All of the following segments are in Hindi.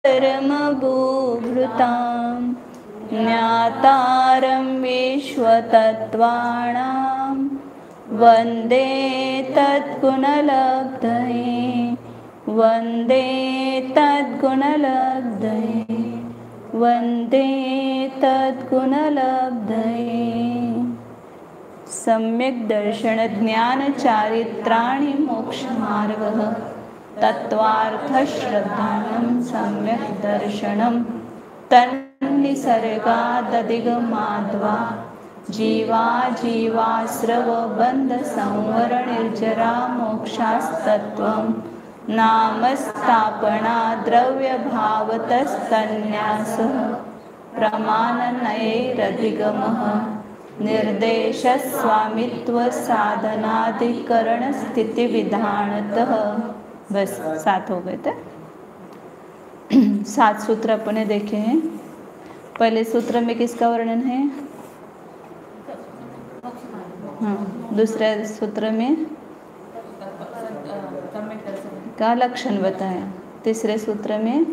परमभूभृतां ज्ञातारं विश्वतत्त्वानां वन्दे तद्गुणलब्धये वन्दे तद्गुणलब्धये वन्दे तद्गुणलब्धये। सम्यक् दर्शन ज्ञान चारित्राणि मोक्षमार्गः तत्त्वार्थश्रद्धानं सम्यक् दर्शनं तन्निसर्गादधिगमाद्वा जीवा जीवास्रवबन्ध संवरणनिर्जरा मोक्षास्तत्त्वं नामस्थापना द्रव्यभावतस्तन्यासः प्रमाणनयैरधिगमः निर्देशस्वामित्व साधनाधिकरण स्थिति विधानतः। बस 7 हो गए थे। 7 सूत्र अपने देखे हैं। पहले सूत्र में किसका वर्णन है? हाँ, दूसरे सूत्र में का लक्षण बताया। तीसरे सूत्र में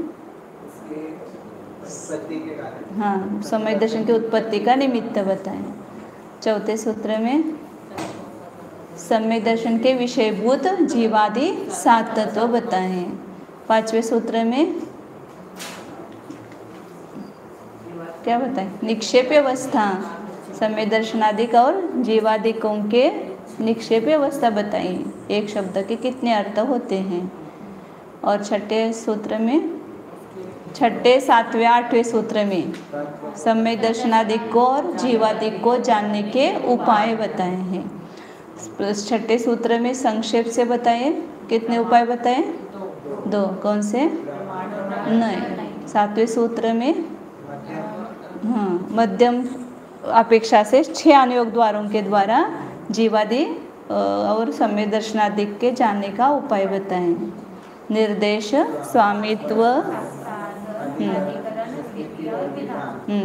हाँ सम्यक दर्शन की उत्पत्ति का निमित्त बताया। चौथे सूत्र में सम्यक दर्शन के विषयभूत जीवादि 7 तत्व बताए। 5वें सूत्र में क्या बताए? निक्षेप अवस्था, सम्यक दर्शनादिक और जीवादिकों के निक्षेप अवस्था बताई। एक शब्द के कितने अर्थ होते हैं। और 6ठे सूत्र में 6ठे 7वें 8वें सूत्र में सम्यक दर्शनादिक को और जीवादिक को जानने के उपाय बताए हैं। 6ठे सूत्र में संक्षेप से बताए। कितने उपाय बताए? 2। कौन से? नहीं। 7वें सूत्र में हाँ मध्यम अपेक्षा से 6 अनुयोग द्वारों के द्वारा जीवादि और सम्यक दर्शनादिक के जानने का उपाय बताए। निर्देश, स्वामित्व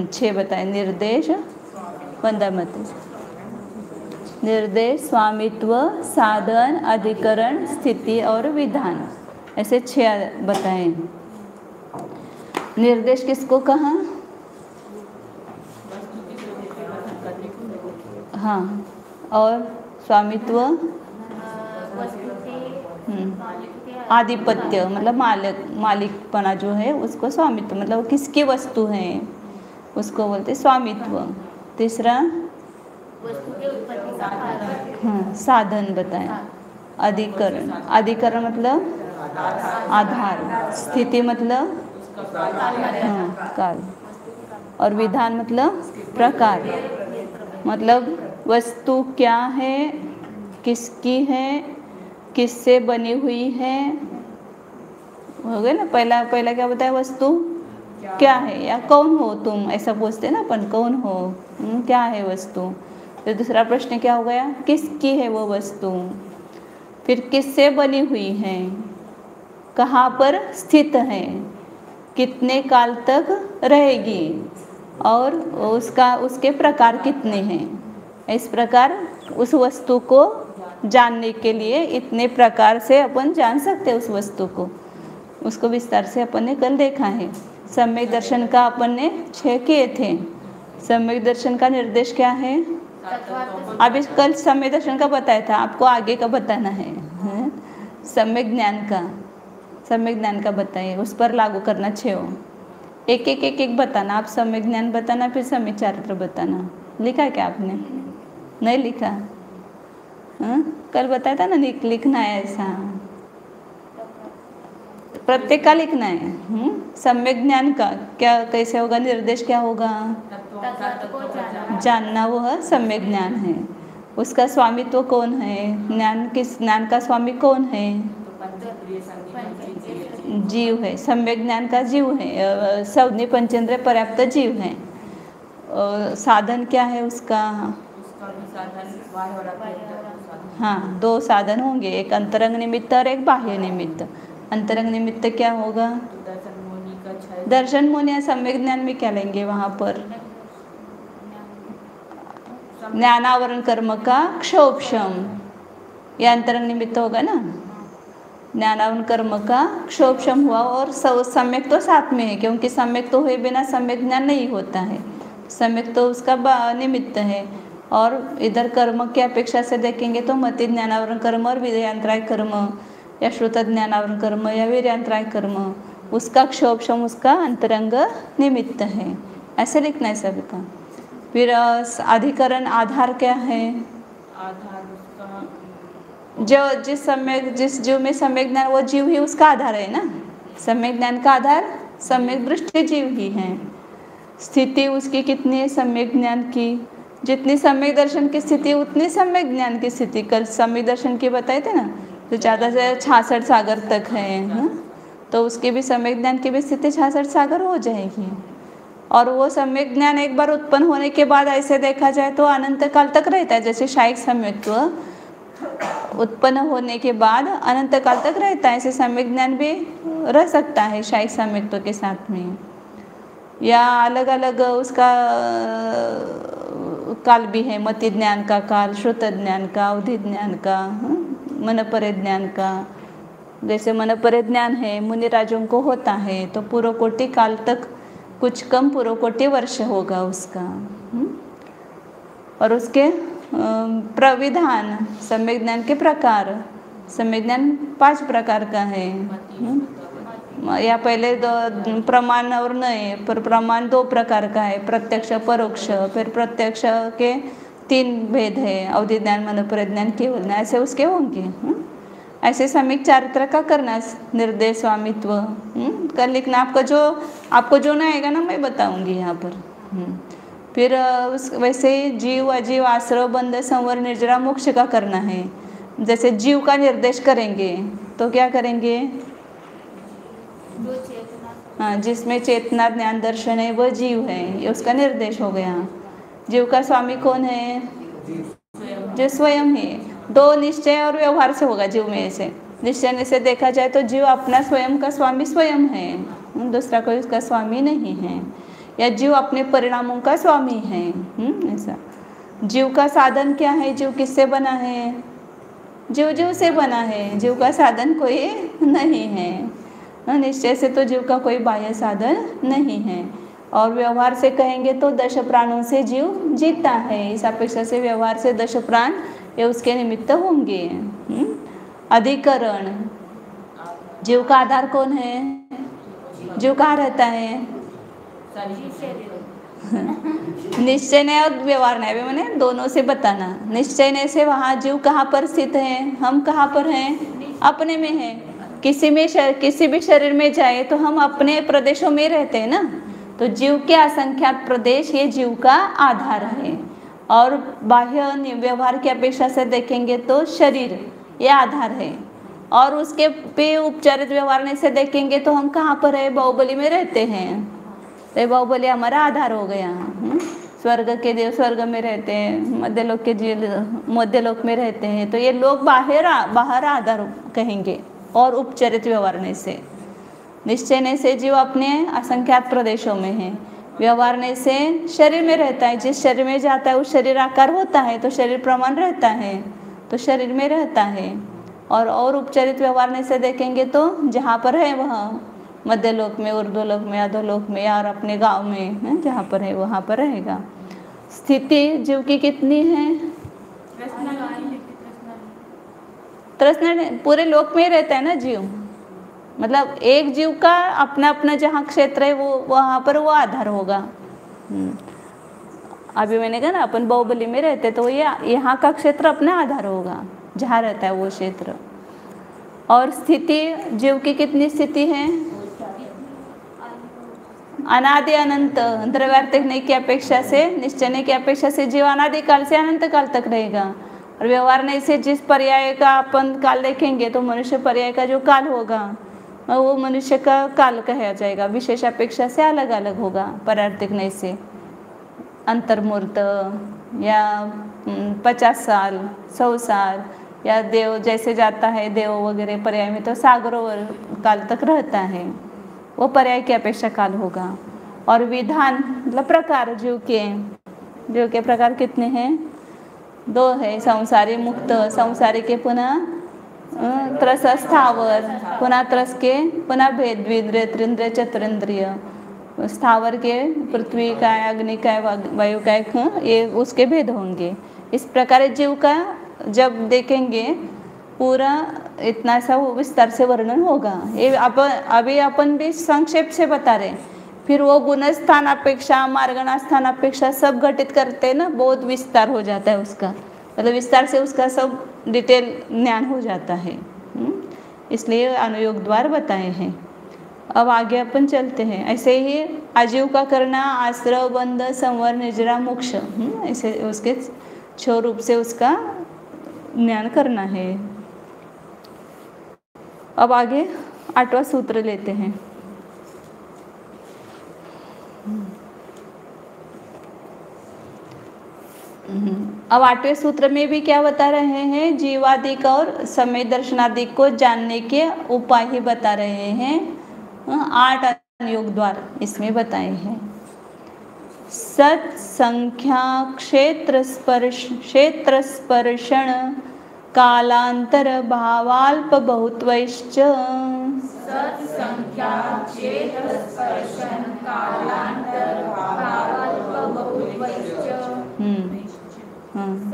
6 बताए। निर्देश वंदामत, निर्देश, स्वामित्व, साधन, अधिकरण, स्थिति और विधान, ऐसे 6 बताए। निर्देश किसको कहा? हाँ, और स्वामित्व आधिपत्य मतलब मालिकपना जो है उसको स्वामित्व, मतलब किसकी वस्तु है उसको बोलते स्वामित्व। तीसरा हाँ साधन बताएं। अधिकरण, अधिकरण मतलब आधार। स्थिति मतलब हाँ काल। और विधान मतलब प्रकार, मतलब वस्तु क्या है, किसकी है, किससे बनी हुई है। हो गया ना। पहला क्या बताया? वस्तु क्या है या कौन हो तुम, ऐसा पूछते ना अपन, कौन हो, क्या है वस्तु। तो दूसरा प्रश्न क्या हो गया? किसकी है वो वस्तु, फिर किससे बनी हुई है, कहाँ पर स्थित है, कितने काल तक रहेगी और उसके प्रकार कितने हैं। इस प्रकार उस वस्तु को जानने के लिए इतने प्रकार से अपन जान सकते हैं उस वस्तु को। उसको विस्तार से अपन ने कल देखा है। सम्यक दर्शन का अपन ने 6 किए थे। सम्यक दर्शन का निर्देश क्या है? अभी कल सम्यक दर्शन का बताया था, आपको आगे का बताना है। सम्यक ज्ञान का बताइए, उस पर लागू करना 6 हो। एक बताना। आप सम्यक ज्ञान बताना, फिर सम्यक चारित्र बताना। लिखा क्या आपने? नहीं लिखा? कल बताया था ना लिखना है ऐसा, प्रत्येक का लिखना है। सम्यक ज्ञान का क्या कैसे होगा? निर्देश क्या होगा? जानना, वह सम्यक ज्ञान है। उसका स्वामित्व कौन है? ज्ञान का स्वामी कौन है? जीव है। सम्यक ज्ञान का जीव है। संज्ञा पंचेंद्रिय पर्याप्त जीव है। साधन क्या है उसका? हाँ 2 साधन होंगे, एक अंतरंग निमित्त और एक बाह्य निमित्त। अंतरंग निमित्त क्या होगा? दर्शन मुनि। सम्यक ज्ञान में क्या लेंगे वहाँ पर? ज्ञानावरण कर्म का क्षोभशम, यह अंतरंग निमित्त होगा ना। ज्ञानावरण कर्म का क्षोभशम हुआ, और सम्यक तो साथ में है, क्योंकि सम्यक तो हुए बिना सम्यक ज्ञान नहीं होता है। सम्यक तो उसका निमित्त है। और इधर कर्म की अपेक्षा से देखेंगे तो मति ज्ञानावरण कर्म और वीर्यांतराय कर्म, या श्रुत ज्ञानावरण कर्म या वीर्यांतराय कर्म, उसका क्षोभशम उसका अंतरंग निमित्त है। ऐसे लिखना है सभी का। फिर अधिकरण आधार क्या है? आधार उसका जो जिस जीव में सम्यक ज्ञान, वो जीव ही उसका आधार है ना। सम्यक ज्ञान का आधार सम्यक दृष्टि जीव ही है। स्थिति उसकी कितनी है सम्यक ज्ञान की? जितनी सम्यक दर्शन की स्थिति उतनी सम्यक ज्ञान की स्थिति। कल सम्यक दर्शन की बताए थे ना, तो ज़्यादा से 66 सागर तक है, तो उसकी भी सम्यक ज्ञान की भी स्थिति 66 सागर हो जाएगी। और वो सम्यक ज्ञान एक बार उत्पन्न होने के बाद ऐसे देखा जाए तो अनंत काल तक रहता है। जैसे शायिक सम्यक्त्व उत्पन्न होने के बाद अनंत काल तक रहता है, ऐसे सम्यक ज्ञान भी रह सकता है शायिक सम्यक्त्व के साथ में। या अलग अलग उसका काल भी है, मति ज्ञान का काल, श्रुत ज्ञान का, अवधि ज्ञान का, मनपरे ज्ञान का। जैसे मनपरे ज्ञान है मुनिराजों को होता है, तो पूर्व कोटि काल तक, कुछ कम पूर्व कोटि वर्ष होगा उसका। और उसके प्रविधान, सम्यक ज्ञान के प्रकार, सम्यक ज्ञान 5 प्रकार का है। या पहले प्रमाण और नए, पर प्रमाण 2 प्रकार का है, प्रत्यक्ष परोक्ष। फिर प्रत्यक्ष के 3 भेद है, अवधि ज्ञान, मनोपर ज्ञान, केवल ज्ञान, ऐसे उसके होंगे। ऐसे सम्यक चारित्र का करना, निर्देश, स्वामित्व कर लिखना। आपको जो ना आएगा ना मैं बताऊंगी यहाँ पर। फिर वैसे ही जीव अजीव आश्रव बंध संवर निर्जरा मोक्ष का करना है। जैसे जीव का निर्देश करेंगे तो क्या करेंगे? हाँ, जिसमें चेतना ज्ञान दर्शन है वह जीव है, ये उसका निर्देश हो गया। जीव का स्वामी कौन है? जो स्वयं है। 2 निश्चय और व्यवहार से होगा जीव में। ऐसे निश्चय से देखा जाए तो जीव अपना स्वयं का स्वामी स्वयं है, दूसरा कोई उसका स्वामी नहीं है। या जीव अपने परिणामों का स्वामी है, ऐसा। जीव का साधन क्या है? जीव किससे बना है? जीव से बना है, जीव का साधन कोई नहीं है। निश्चय से तो जीव का कोई बाह्य साधन नहीं है। और व्यवहार से कहेंगे तो 10 प्राणों से जीव जीता है, इस अपेक्षा से व्यवहार से 10 प्राण ये उसके निमित्त होंगे। अधिकरण, जीव का आधार कौन है? जीव कहाँ रहता है? निश्चय ने और व्यवहार ने, अभी मैंने दोनों से बताना। निश्चय ने से वहाँ जीव कहाँ पर स्थित है? हम कहाँ पर हैं? अपने में है। किसी भी शरीर में जाए तो हम अपने प्रदेशों में रहते हैं ना, तो जीव के असंख्यात प्रदेश ये जीव का आधार है। और बाह्य व्यवहार की अपेक्षा से देखेंगे तो शरीर ये आधार है। और उसके पे उपचारित व्यवहार से देखेंगे तो हम कहाँ पर है? बाहुबली में रहते हैं, तो बाहुबली हमारा आधार हो गया। स्वर्ग के देव स्वर्ग में रहते हैं, मध्यलोक के जीव मध्यलोक में रहते हैं, तो ये लोग बाहर आधार कहेंगे। और उपचरित व्यवहारने से, निश्चयने से जीव अपने असंख्यात प्रदेशों में है। व्यवहारने से शरीर में रहता है, जिस शरीर में जाता है उस शरीर आकार होता है, तो शरीर प्रमाण रहता है, तो शरीर में रहता है। और उपचरित व्यवहारने से देखेंगे तो जहाँ पर है वह मध्यलोक में, ऊर्ध्वलोक में, अधोलोक में, और अपने गांव में जहाँ पर है वहाँ पर रहेगा। स्थिति जीव की कितनी है? तृष्णा पूरे लोक में रहता है ना जीव, मतलब एक जीव का अपना अपना जहाँ क्षेत्र है वो वहाँ पर वो आधार होगा। अभी मैंने कहा ना अपन बाहुबली में रहते, तो ये यहाँ का क्षेत्र अपना आधार होगा जहाँ रहता है वो क्षेत्र। और स्थिति जीव की कितनी स्थिति है? अनादि अनंत, द्रव्यार्थिक नहीं की अपेक्षा से, निश्चय की अपेक्षा से जीव अनादि काल से अनंत काल तक रहेगा। और व्यवहार नहीं से जिस पर्याय का अपन काल देखेंगे तो मनुष्य पर्याय का जो काल होगा वो मनुष्य का काल कहा जाएगा, विशेष अपेक्षा से अलग अलग होगा। परार्थिक नहीं से अंतर्मूर्त या 50 साल 100 साल, या देव जैसे जाता है देव वगैरह पर्याय में तो सागरों काल तक रहता है, वो पर्याय की अपेक्षा काल होगा। और विधान मतलब प्रकार जीव के प्रकार कितने हैं? 2 है, संसारी मुक्त। संसारी के पुनः त्रस स्थावर, पुन्हा त्रस के पुन्हा भेद, द्विंद्रिय त्रिंद्रिय चतुरिंद्रिय, स्थावर के पृथ्वी काय, अग्नि काय, वायु काय, ये उसके भेद होंगे। इस प्रकार जीव का जब देखेंगे पूरा इतना सा विस्तार से वर्णन होगा। ये अभी अपन भी संक्षेप से बता रहे हैं, फिर वो गुणस्थान अपेक्षा मार्गणा स्थान अपेक्षा सब घटित करते हैं ना, बहुत विस्तार हो जाता है उसका, मतलब विस्तार से उसका सब डिटेल ज्ञान हो जाता है। इसलिए अनुयोग द्वार बताए हैं। अब आगे अपन चलते हैं। ऐसे ही आजीव का करना आश्रव, बंध, संवर, निजरा, मोक्ष, ऐसे उसके 6 रूप से उसका ज्ञान करना है। अब आगे 8वां सूत्र लेते हैं। अब 8वें सूत्र में भी क्या बता रहे हैं, जीवादिक और समय दर्शनादिक को जानने के उपाय ही बता रहे हैं। 8 अनुयोग द्वार इसमें बताए हैं। सत संख्या क्षेत्र स्पर्शण कालांतर भावाल्प बहुत्वैश्च, सत संख्या क्षेत्र स्पर्शन कालांतर भावाल्प बहुत्वैश्च।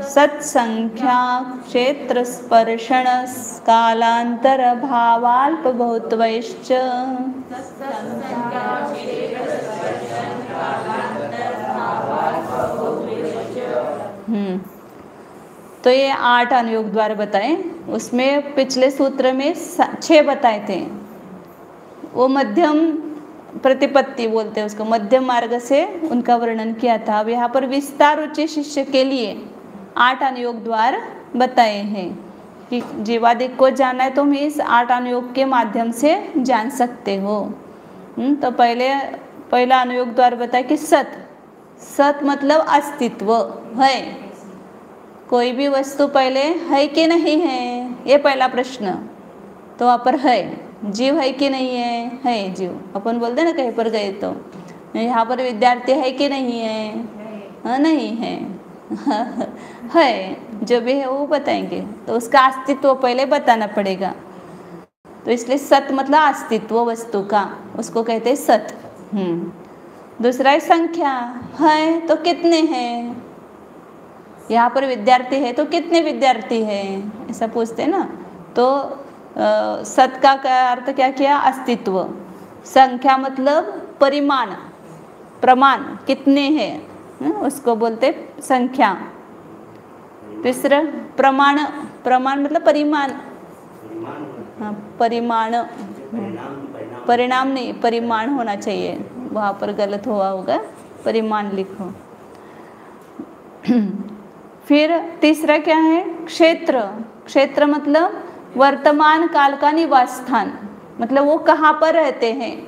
सत संख्या क्षेत्र स्पर्शण कालांतर भावाल्प बहुत्वैश्च। तो ये 8 अनुयोग द्वारा बताए। उसमें पिछले सूत्र में 6 बताए थे। वो मध्यम प्रतिपत्ति बोलते हैं उसको, मध्यम मार्ग से उनका वर्णन किया था। अब यहाँ पर विस्तार उच्च शिष्य के लिए 8 अनुयोग द्वार बताए हैं कि जीवादिक को जानना है तो हम इस 8 अनुयोग के माध्यम से जान सकते हो। तो पहला अनुयोग द्वार बताया कि सत मतलब अस्तित्व है। कोई भी वस्तु पहले है कि नहीं है, ये पहला प्रश्न। तो वहाँ पर है, जीव है कि नहीं है जीव। अपन बोलते ना कहीं पर गए तो, यहाँ पर विद्यार्थी है कि नहीं है, हाँ नहीं है है, जो भी है वो बताएंगे। तो उसका अस्तित्व पहले बताना पड़ेगा। तो इसलिए सत मतलब अस्तित्व वस्तु का, उसको कहते हैं सत। दूसरा है संख्या, है तो कितने हैं। यहाँ पर विद्यार्थी है तो कितने विद्यार्थी हैं, ऐसा पूछते हैं ना। तो सत का अर्थ क्या किया, अस्तित्व। संख्या मतलब परिमाण, प्रमाण, कितने हैं, उसको बोलते संख्या। तीसरा प्रमाण, प्रमाण मतलब परिमाण, हाँ परिमाण, परिणाम नहीं परिमाण होना चाहिए, वहाँ पर गलत हुआ होगा, परिमाण लिखो। फिर तीसरा क्या है, क्षेत्र। क्षेत्र मतलब वर्तमान काल का निवास स्थान, मतलब वो कहाँ पर रहते हैं।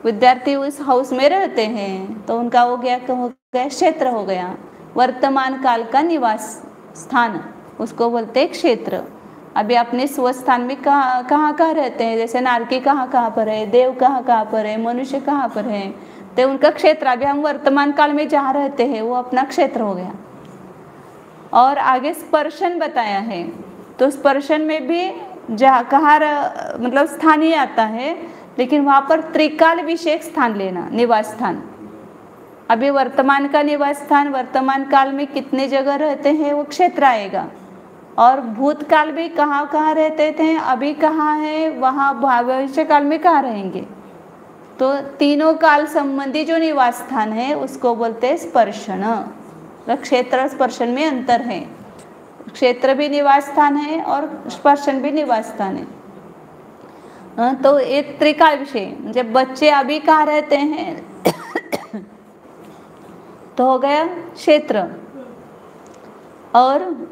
विद्यार्थी उस हाउस में रहते हैं तो उनका वो क्या हो गया, क्षेत्र हो गया। वर्तमान काल का निवास स्थान उसको बोलते हैं क्षेत्र। अभी अपने स्वस्थान में कहाँ रहते हैं, जैसे नारकी कहाँ पर है, देव कहाँ पर है, मनुष्य कहाँ पर है, तो उनका क्षेत्र। अभी हम वर्तमान काल में जहाँ रहते हैं वो अपना क्षेत्र हो गया। और आगे स्पर्शन बताया है, तो स्पर्शन में भी जहाँ कहाँ मतलब स्थान ही आता है, लेकिन वहाँ पर त्रिकाल विशेष स्थान लेना, निवास स्थान। अभी वर्तमान का निवास स्थान, वर्तमान काल में कितने जगह रहते हैं वो क्षेत्र आएगा। और भूतकाल में कहाँ रहते थे, अभी कहाँ है, वहाँ भविष्य काल में कहाँ रहेंगे। तो तीनों काल संबंधी जो निवास स्थान है उसको बोलते हैं स्पर्शन। क्षेत्र स्पर्शन में अंतर है, क्षेत्र भी निवास स्थान है और स्पर्शन भी निवास स्थान है। तो ये त्रिकाल विषय, जब बच्चे अभी कहाँ रहते हैं तो हो गया क्षेत्र। और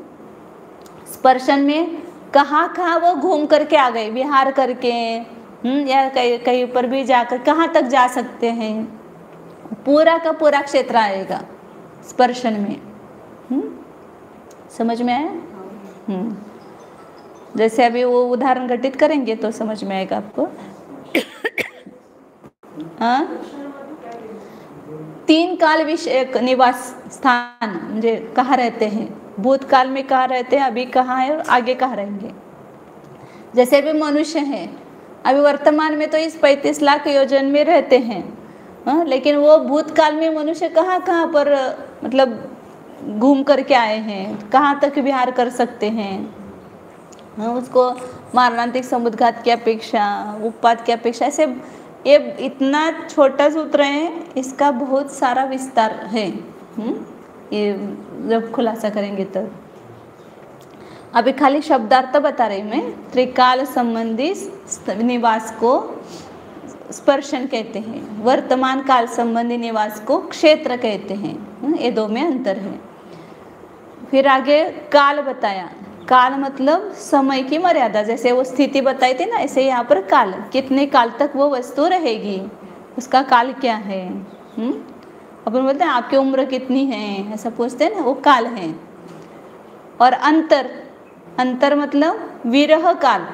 स्पर्शन में कहाँ वो घूम करके आ गए, विहार करके, या कहीं पर भी जाकर कहाँ तक जा सकते हैं, पूरा का पूरा क्षेत्र आएगा स्पर्शन में। समझ में आया। जैसे अभी वो उदाहरण घटित करेंगे तो समझ में आएगा आपको। तीन काल विषयक निवास स्थान, म्हणजे कहाँ रहते हैं, भूतकाल में कहाँ रहते हैं, अभी कहाँ है और आगे कहाँ रहेंगे। जैसे भी मनुष्य हैं, अभी वर्तमान में तो इस 35 लाख योजन में रहते हैं, हाँ, लेकिन वो भूतकाल में मनुष्य कहाँ कहाँ पर मतलब घूम करके आए हैं, कहाँ तक विहार कर सकते हैं। हाँ, उसको मारणांतिक समुद्घात की अपेक्षा, उत्पात की अपेक्षा, ऐसे ये इतना छोटा सूत्र है, इसका बहुत सारा विस्तार है। ये जब खुलासा करेंगे तब। अभी खाली शब्दार्थ बता रही मैं। त्रिकाल संबंधी निवास को स्पर्शन कहते हैं, वर्तमान काल संबंधी निवास को क्षेत्र कहते हैं। ये दो में अंतर है। फिर आगे काल बताया। काल मतलब समय की मर्यादा, जैसे वो स्थिति बताई थी ना, ऐसे यहाँ पर काल, कितने काल तक वो वस्तु रहेगी, उसका काल क्या है। अपन बोलते हैं आपकी उम्र कितनी है, ऐसा पूछते हैं ना, वो काल है। और अंतर, अंतर मतलब विरह काल,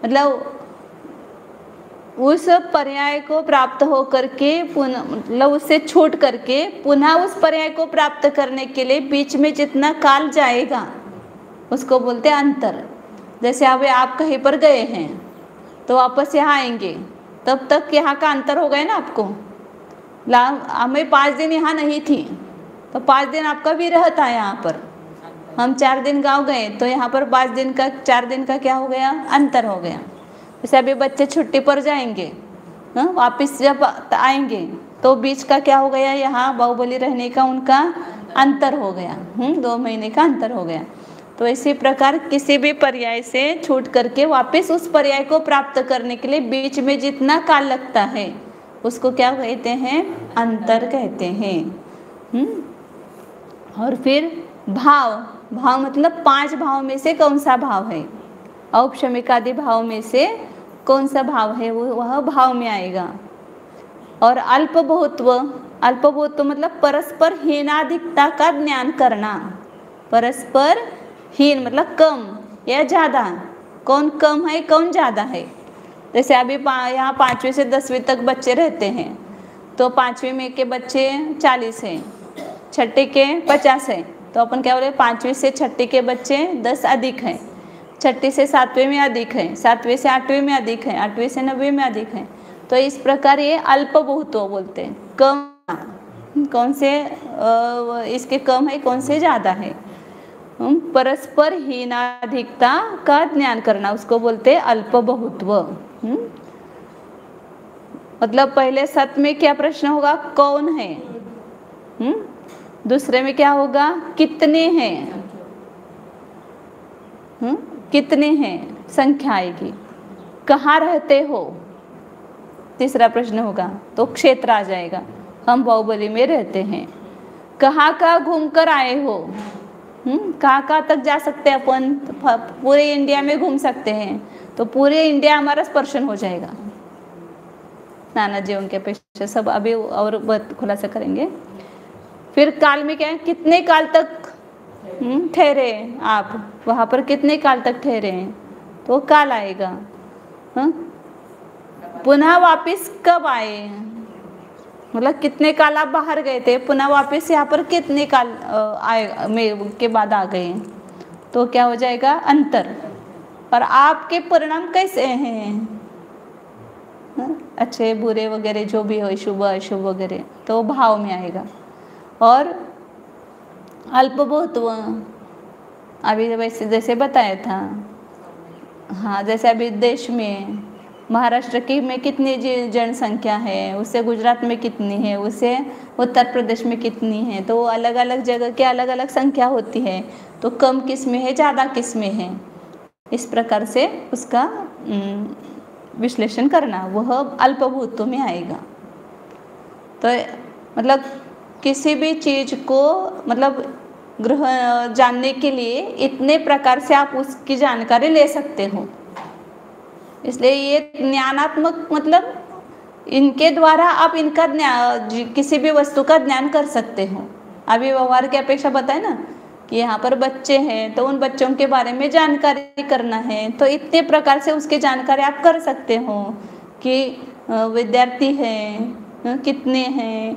मतलब उस पर्याय को प्राप्त हो करके पुनः, मतलब उससे छूट करके पुनः उस पर्याय को प्राप्त करने के लिए बीच में जितना काल जाएगा उसको बोलते हैं अंतर। जैसे अब आप कहीं पर गए हैं तो वापस यहाँ आएंगे, तब तक यहाँ का अंतर हो गया ना आपको। मैं 5 दिन यहाँ नहीं थी तो 5 दिन आपका विरह था यहाँ पर। हम 4 दिन गाँव गए तो यहाँ पर 5 दिन का, 4 दिन का क्या हो गया, अंतर हो गया। जैसे अभी बच्चे छुट्टी पर जाएंगे, वापस जब आएंगे तो बीच का क्या हो गया, यहाँ बाहुबली रहने का उनका अंतर हो गया, 2 महीने का अंतर हो गया। तो इसी प्रकार किसी भी पर्याय से छूट करके वापस उस पर्याय को प्राप्त करने के लिए बीच में जितना काल लगता है उसको क्या कहते हैं, अंतर कहते हैं। और फिर भाव, भाव मतलब 5 भाव में से कौन सा भाव है, औपशमिक आदि भाव में से कौन सा भाव है, वो वह भाव में आएगा। और अल्प बहुत्व, अल्प बहुत्व मतलब परस्पर हीनाधिकता का ज्ञान करना। परस्पर हीन मतलब कम या ज़्यादा, कौन कम है कौन ज़्यादा है। जैसे अभी यहाँ 5वीं से 10वीं तक बच्चे रहते हैं तो 5वीं में के बच्चे 40 हैं, 6ठी के 50 हैं, तो अपन क्या बोले 5वीं से 6ठी के बच्चे 10 अधिक हैं, 6ठी से 7वीं में अधिक हैं, 7वीं से 8वीं में अधिक हैं, 8वीं से 9वीं में अधिक हैं। तो इस प्रकार ये अल्प बहुत्व बोलते हैं। कम कौन से इसके कम है, कौन से ज़्यादा है। परस्पर हीनाधिकता का ज्ञान करना उसको बोलते हैं अल्प बहुत्व। मतलब पहले सत में क्या प्रश्न होगा, कौन है। दूसरे में क्या होगा, कितने हैं, कितने हैं संख्या आएगी। कहाँ रहते हो, तीसरा प्रश्न होगा तो क्षेत्र आ जाएगा, हम बाहुबली में रहते हैं। कहाँ कहाँ घूम कर आए हो, कहाँ कहाँ तक जा सकते हैं अपन, तो पूरे इंडिया में घूम सकते हैं, तो पूरे इंडिया हमारा स्पर्शन हो जाएगा। नाना जी उनके अपेक्षा सब अभी और बहुत खुलासा करेंगे। फिर काल में क्या है, कितने काल तक ठहरे आप, वहाँ पर कितने काल तक ठहरे हैं, तो काल आएगा। पुनः वापस कब आए, मतलब कितने काल आप बाहर गए थे, पुनः वापस यहाँ पर कितने काल आए में के बाद आ गए, तो क्या हो जाएगा, अंतर। और आपके परिणाम कैसे हैं, अच्छे बुरे वगैरह जो भी हो, शुभ अशुभ वगैरह, तो भाव में आएगा। और अल्प बहुत्व अभी वैसे जैसे बताया था, हाँ, जैसे अभी देश में महाराष्ट्र की में कितनी जनसंख्या है, उससे गुजरात में कितनी है, उससे उत्तर प्रदेश में कितनी है, तो अलग अलग जगह के अलग अलग संख्या होती है, तो कम किस में है, ज़्यादा किस में है, इस प्रकार से उसका विश्लेषण करना, वह अल्पभूतों में आएगा। तो मतलब किसी भी चीज़ को मतलब ग्रह जानने के लिए इतने प्रकार से आप उसकी जानकारी ले सकते हो। इसलिए ये ज्ञानात्मक मतलब इनके द्वारा आप इनका किसी भी वस्तु का ज्ञान कर सकते हो। अभी व्यवहार की अपेक्षा बताए ना कि यहाँ पर बच्चे हैं तो उन बच्चों के बारे में जानकारी करना है, तो इतने प्रकार से उसकी जानकारी आप कर सकते हो कि विद्यार्थी हैं, कितने हैं,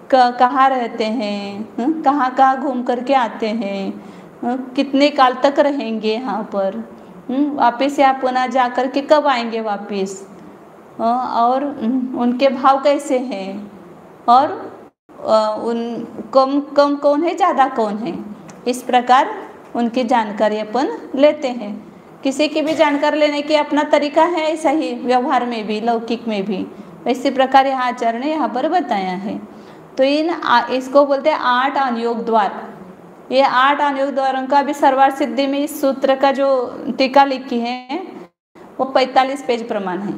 कहाँ रहते हैं, कहाँ कहाँ घूम करके आते हैं, कितने काल तक रहेंगे यहाँ पर, वापस यहाँ पुनः जा कर के कब आएंगे वापस, और उनके भाव कैसे हैं, और उन कम कम कौन है, ज़्यादा कौन है, इस प्रकार उनकी जानकारी अपन लेते हैं। किसी की भी जानकारी लेने की अपना तरीका है, ऐसा ही व्यवहार में भी, लौकिक में भी, इसी प्रकार यहाँ आचार्य ने यहाँ पर बताया है। तो इसको बोलते हैं 8 अनुयोग द्वार। ये 8 अनुयोग द्वारों का भी सर्वार्थ सिद्धि में इस सूत्र का जो टीका लिखी है वो 45 पेज प्रमाण है।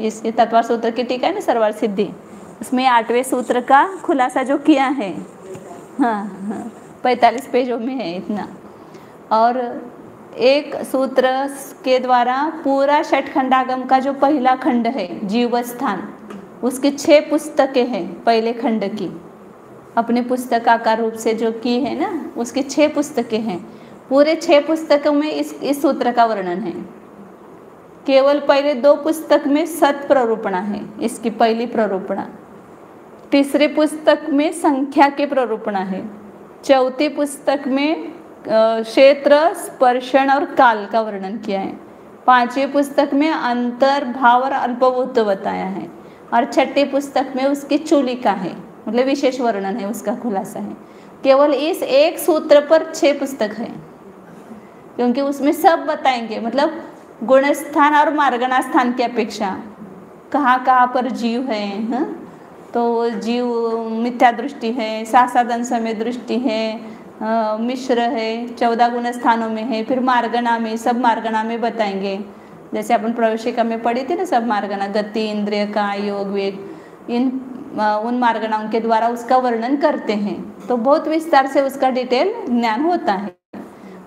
इस तत्वार सूत्र की टीका है ना सर्वार्थ सिद्धि, उसमें 8वें सूत्र का खुलासा जो किया है, हाँ 45 पेजों में है इतना। और एक सूत्र के द्वारा पूरा षटखंडागम का जो पहला खंड है जीवस्थान, उसकी 6 पुस्तकें हैं पहले खंड की, अपने पुस्तकाकार रूप से जो की है ना, उसकी 6 पुस्तकें हैं। पूरे 6 पुस्तकों में इस सूत्र का वर्णन है। केवल पहले 2 पुस्तक में सत प्ररूपणा है, इसकी पहली प्ररूपणा। तीसरी पुस्तक में संख्या के प्ररूपणा है। चौथी पुस्तक में क्षेत्र, स्पर्शन और काल का वर्णन किया है। 5वीं पुस्तक में अंतर, भाव और अल्पभूत बताया है। और 6ठी पुस्तक में उसकी चूलिका है, मतलब विशेष वर्णन है, उसका खुलासा है। केवल इस एक सूत्र पर 6 पुस्तक है, क्योंकि उसमें सब बताएंगे, मतलब गुणस्थान और मार्गणा स्थान की अपेक्षा कहाँ कहाँ पर जीव है, तो जीव मिथ्या दृष्टि है, सासादन समय दृष्टि है, मिश्र है, 14 गुण स्थानों में है, फिर मार्गणा में, सब मार्गणा में बताएंगे। जैसे अपन प्रवेशिका में पढ़ी थी ना, सब मार्गणा, गति, इंद्रिय, काय, योग, वेग, उन मार्गणाओं के द्वारा उसका वर्णन करते हैं। तो बहुत विस्तार से उसका डिटेल ज्ञान होता है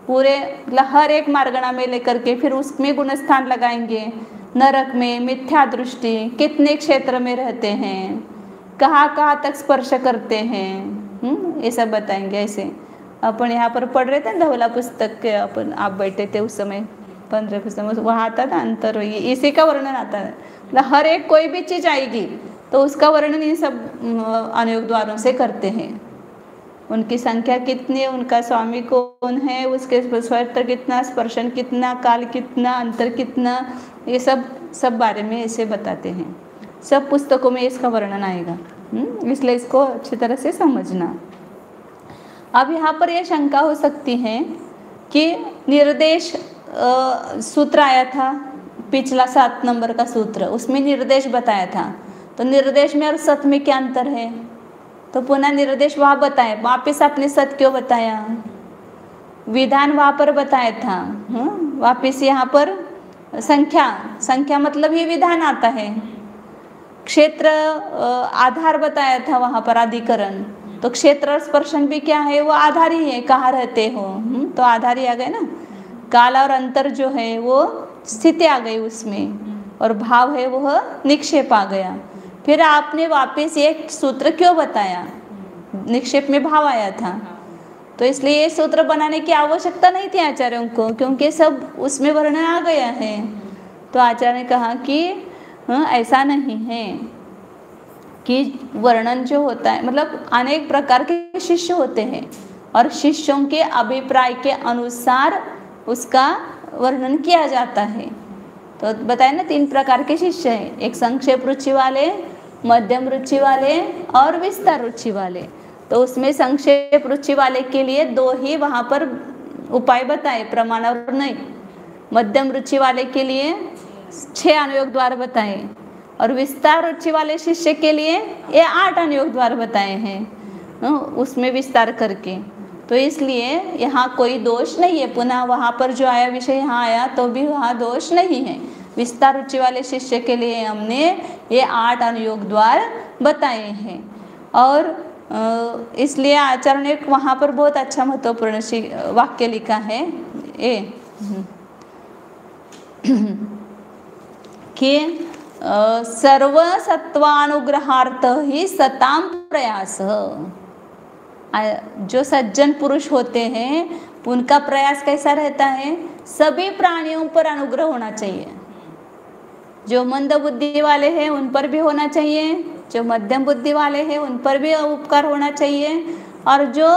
पूरे, हर एक मार्गणा में लेकर के फिर उसमें गुणस्थान लगाएंगे। नरक में मिथ्या दृष्टि, कितने क्षेत्र में रहते हैं, कहाँ कहाँ तक स्पर्श करते हैं, ये सब बताएंगे। ऐसे अपन यहाँ पर पढ़ रहे थे ना धवला पुस्तक के, अपन आप बैठे थे उस समय 15 पुस्तक, वहाँ आता था अंतर, इसी का वर्णन आता है। मतलब हर एक कोई भी चीज़ आएगी तो उसका वर्णन इन सब अनुयोग द्वारों से करते हैं। उनकी संख्या कितनी है, उनका स्वामी कौन है, उसके स्पर्श कितना, स्पर्शन कितना, काल कितना, अंतर कितना, ये सब बारे में ऐसे बताते हैं। सब पुस्तकों में इसका वर्णन आएगा, इसलिए इसको अच्छी तरह से समझना। अब यहाँ पर यह शंका हो सकती है कि निर्देश सूत्र आया था, पिछला 7 नंबर का सूत्र, उसमें निर्देश बताया था, तो निर्देश में और सत में क्या अंतर है, तो पुनः निर्देश वहाँ बताया, वापिस आपने सत क्यों बताया, विधान वहाँ पर बताया था, वापिस यहाँ पर संख्या मतलब ये विधान आता है। क्षेत्र आधार बताया था वहाँ पर, अधिकरण, तो क्षेत्र और स्पर्शन भी क्या है, वो आधार ही है, कहाँ रहते हो, तो आधार ही आ गए ना। काल और अंतर जो है वो स्थिति आ गई उसमें, और भाव है वह निक्षेप आ गया। फिर आपने वापस एक सूत्र क्यों बताया, निक्षेप में भाव आया था, तो इसलिए ये सूत्र बनाने की आवश्यकता नहीं थी आचार्यों को, क्योंकि सब उसमें वर्णन आ गया है। तो आचार्य ने कहा कि ऐसा नहीं है कि वर्णन जो होता है, मतलब अनेक प्रकार के शिष्य होते हैं और शिष्यों के अभिप्राय के अनुसार उसका वर्णन किया जाता है। तो बताए ना 3 प्रकार के शिष्य हैं, एक संक्षेप रुचि वाले, मध्यम रुचि वाले और विस्तार रुचि वाले। तो उसमें संक्षेप रुचि वाले के लिए 2 ही वहाँ पर उपाय बताए, प्रमाण और नहीं। मध्यम रुचि वाले के लिए 6 अनुयोग द्वार बताए, और विस्तार रुचि वाले शिष्य के लिए ये 8 अनुयोग द्वार बताए हैं, उसमें विस्तार करके। तो इसलिए यहाँ कोई दोष नहीं है, पुनः वहाँ पर जो आया विषय यहाँ आया तो भी वहाँ दोष नहीं है। विस्तार रुचि वाले शिष्य के लिए हमने ये 8 अनुयोग द्वार बताए हैं, और इसलिए आचार्य ने वहाँ पर बहुत अच्छा महत्वपूर्ण वाक्य लिखा है कि सर्व सत्वानुग्रहार्थ ही सताम प्रयास। जो सज्जन पुरुष होते हैं उनका प्रयास कैसा रहता है, सभी प्राणियों पर अनुग्रह होना चाहिए। जो मंद बुद्धि वाले हैं उन पर भी होना चाहिए, जो मध्यम बुद्धि वाले हैं उन पर भी उपकार होना चाहिए, और जो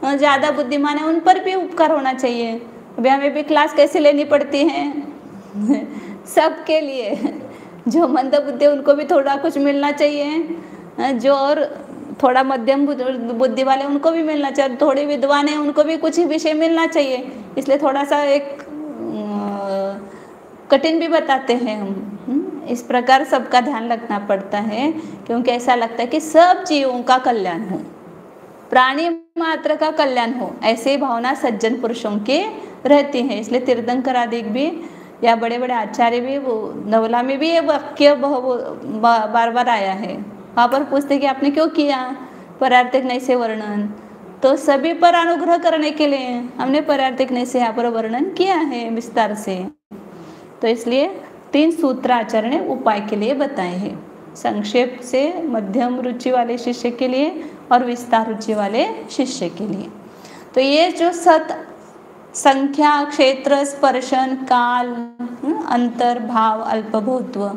ज़्यादा बुद्धिमान है उन पर भी उपकार होना चाहिए। अभी हमें भी क्लास कैसे लेनी पड़ती है सबके लिए, जो मंदबुद्धि उनको भी थोड़ा कुछ मिलना चाहिए, जो और थोड़ा मध्यम बुद्धि वाले उनको भी मिलना चाहिए, थोड़े विद्वान हैं उनको भी कुछ ही विषय मिलना चाहिए, इसलिए थोड़ा सा एक कठिन भी बताते हैं हम। इस प्रकार सबका ध्यान रखना पड़ता है, क्योंकि ऐसा लगता है कि सब जीवों का कल्याण हो, प्राणी मात्र का कल्याण हो, ऐसी भावना सज्जन पुरुषों की रहती है। इसलिए तीर्थंकर आदि भी या बड़े बड़े आचार्य भी, वो नवला में भी ये वाक्य बार बार आया है। वहाँ पर पूछते कि आपने क्यों किया परार्थिक नैसे वर्णन, तो सभी पर अनुग्रह करने के लिए हमने परार्थिक नैसे यहाँ पर वर्णन किया है विस्तार से। तो इसलिए 3 सूत्र आचार्य ने उपाय के लिए बताए हैं, संक्षेप से मध्यम रुचि वाले शिष्य के लिए और विस्तार रुचि वाले शिष्य के लिए। तो ये जो सत, संख्या, क्षेत्र, स्पर्शन, काल, अंतर, भाव, अल्पभूत्व,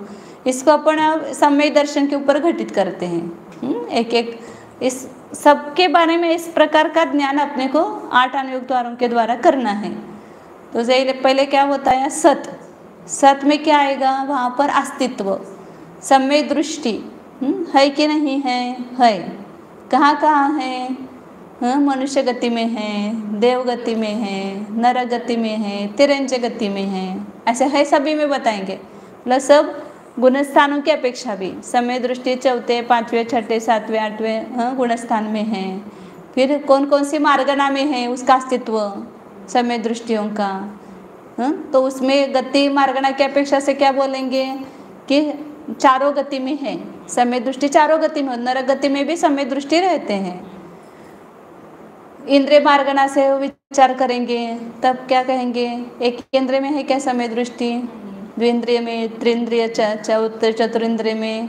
इसको अपन सम्यक दर्शन के ऊपर घटित करते हैं। एक एक इस सबके बारे में इस प्रकार का ज्ञान अपने को 8 अनुयुक्त द्वारों के द्वारा करना है। तो पहले क्या होता है सत, सत में क्या आएगा, वहाँ पर अस्तित्व, सम्यक दृष्टि है कि नहीं है, कहाँ कहाँ है, मनुष्य गति में है, देव गति में है, नर गति में है, तिरंज गति में है, ऐसे है सभी में बताएंगे। मतलब सब गुणस्थानों की अपेक्षा भी समय दृष्टि 4, 5वें, 6ठे, 7वें, 8वें गुणस्थान में है। फिर कौन कौन सी मार्गना में है उसका अस्तित्व समय दृष्टियों का, तो उसमें गति मार्गना की अपेक्षा से क्या बोलेंगे कि चारों गति में है, समय दृष्टि चारों गति में, नर गति में भी समय दृष्टि रहते हैं। इंद्रिय मार्गना से विचार करेंगे तब क्या कहेंगे, एक इंद्रिय में है क्या समय दृष्टि, द्विंद्रिय में, त्रिंद्रिय, चतुरिंद्रिय में,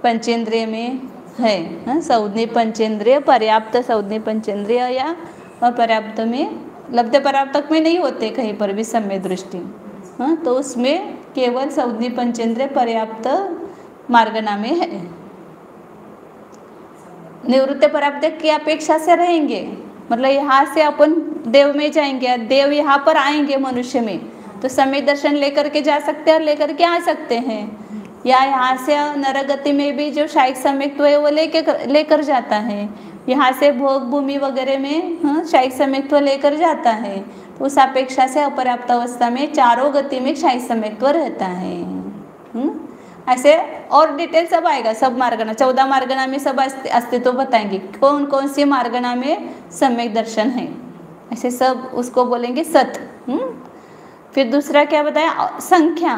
पंचेंद्रिय में है, संज्ञी पंचेंद्रिय, पर्याप्त संज्ञी पंचेंद्रिय या अपर्याप्त में, लब्ध पर्याप्तक में नहीं होते कहीं पर भी समय दृष्टि, तो उसमें केवल संज्ञी पंचेंद्रिय पर्याप्त मार्गना में है। निवृत्त पर्याप्त की अपेक्षा से रहेंगे, मतलब यहाँ से अपन देव में जाएंगे, देव यहाँ पर आएंगे मनुष्य में, तो समय दर्शन लेकर के जा सकते हैं और लेकर के आ सकते हैं, या यहाँ से नरगति में भी जो शायिक सम्यक्त्व है वो लेकर जाता है, यहाँ से भोग भूमि वगैरह में शायिक सम्यक्त्व लेकर जाता है, तो उस अपेक्षा से अपर्याप्त अवस्था में चारों गति में शायिक सम्यक्त्व रहता है। ऐसे और डिटेल सब आएगा, सब मार्गना 14 मार्गना में सब अस्तित्व बताएंगे, कौन कौन सी मार्गना में सम्यक दर्शन है, ऐसे सब उसको बोलेंगे सत। फिर दूसरा क्या बताया, संख्या,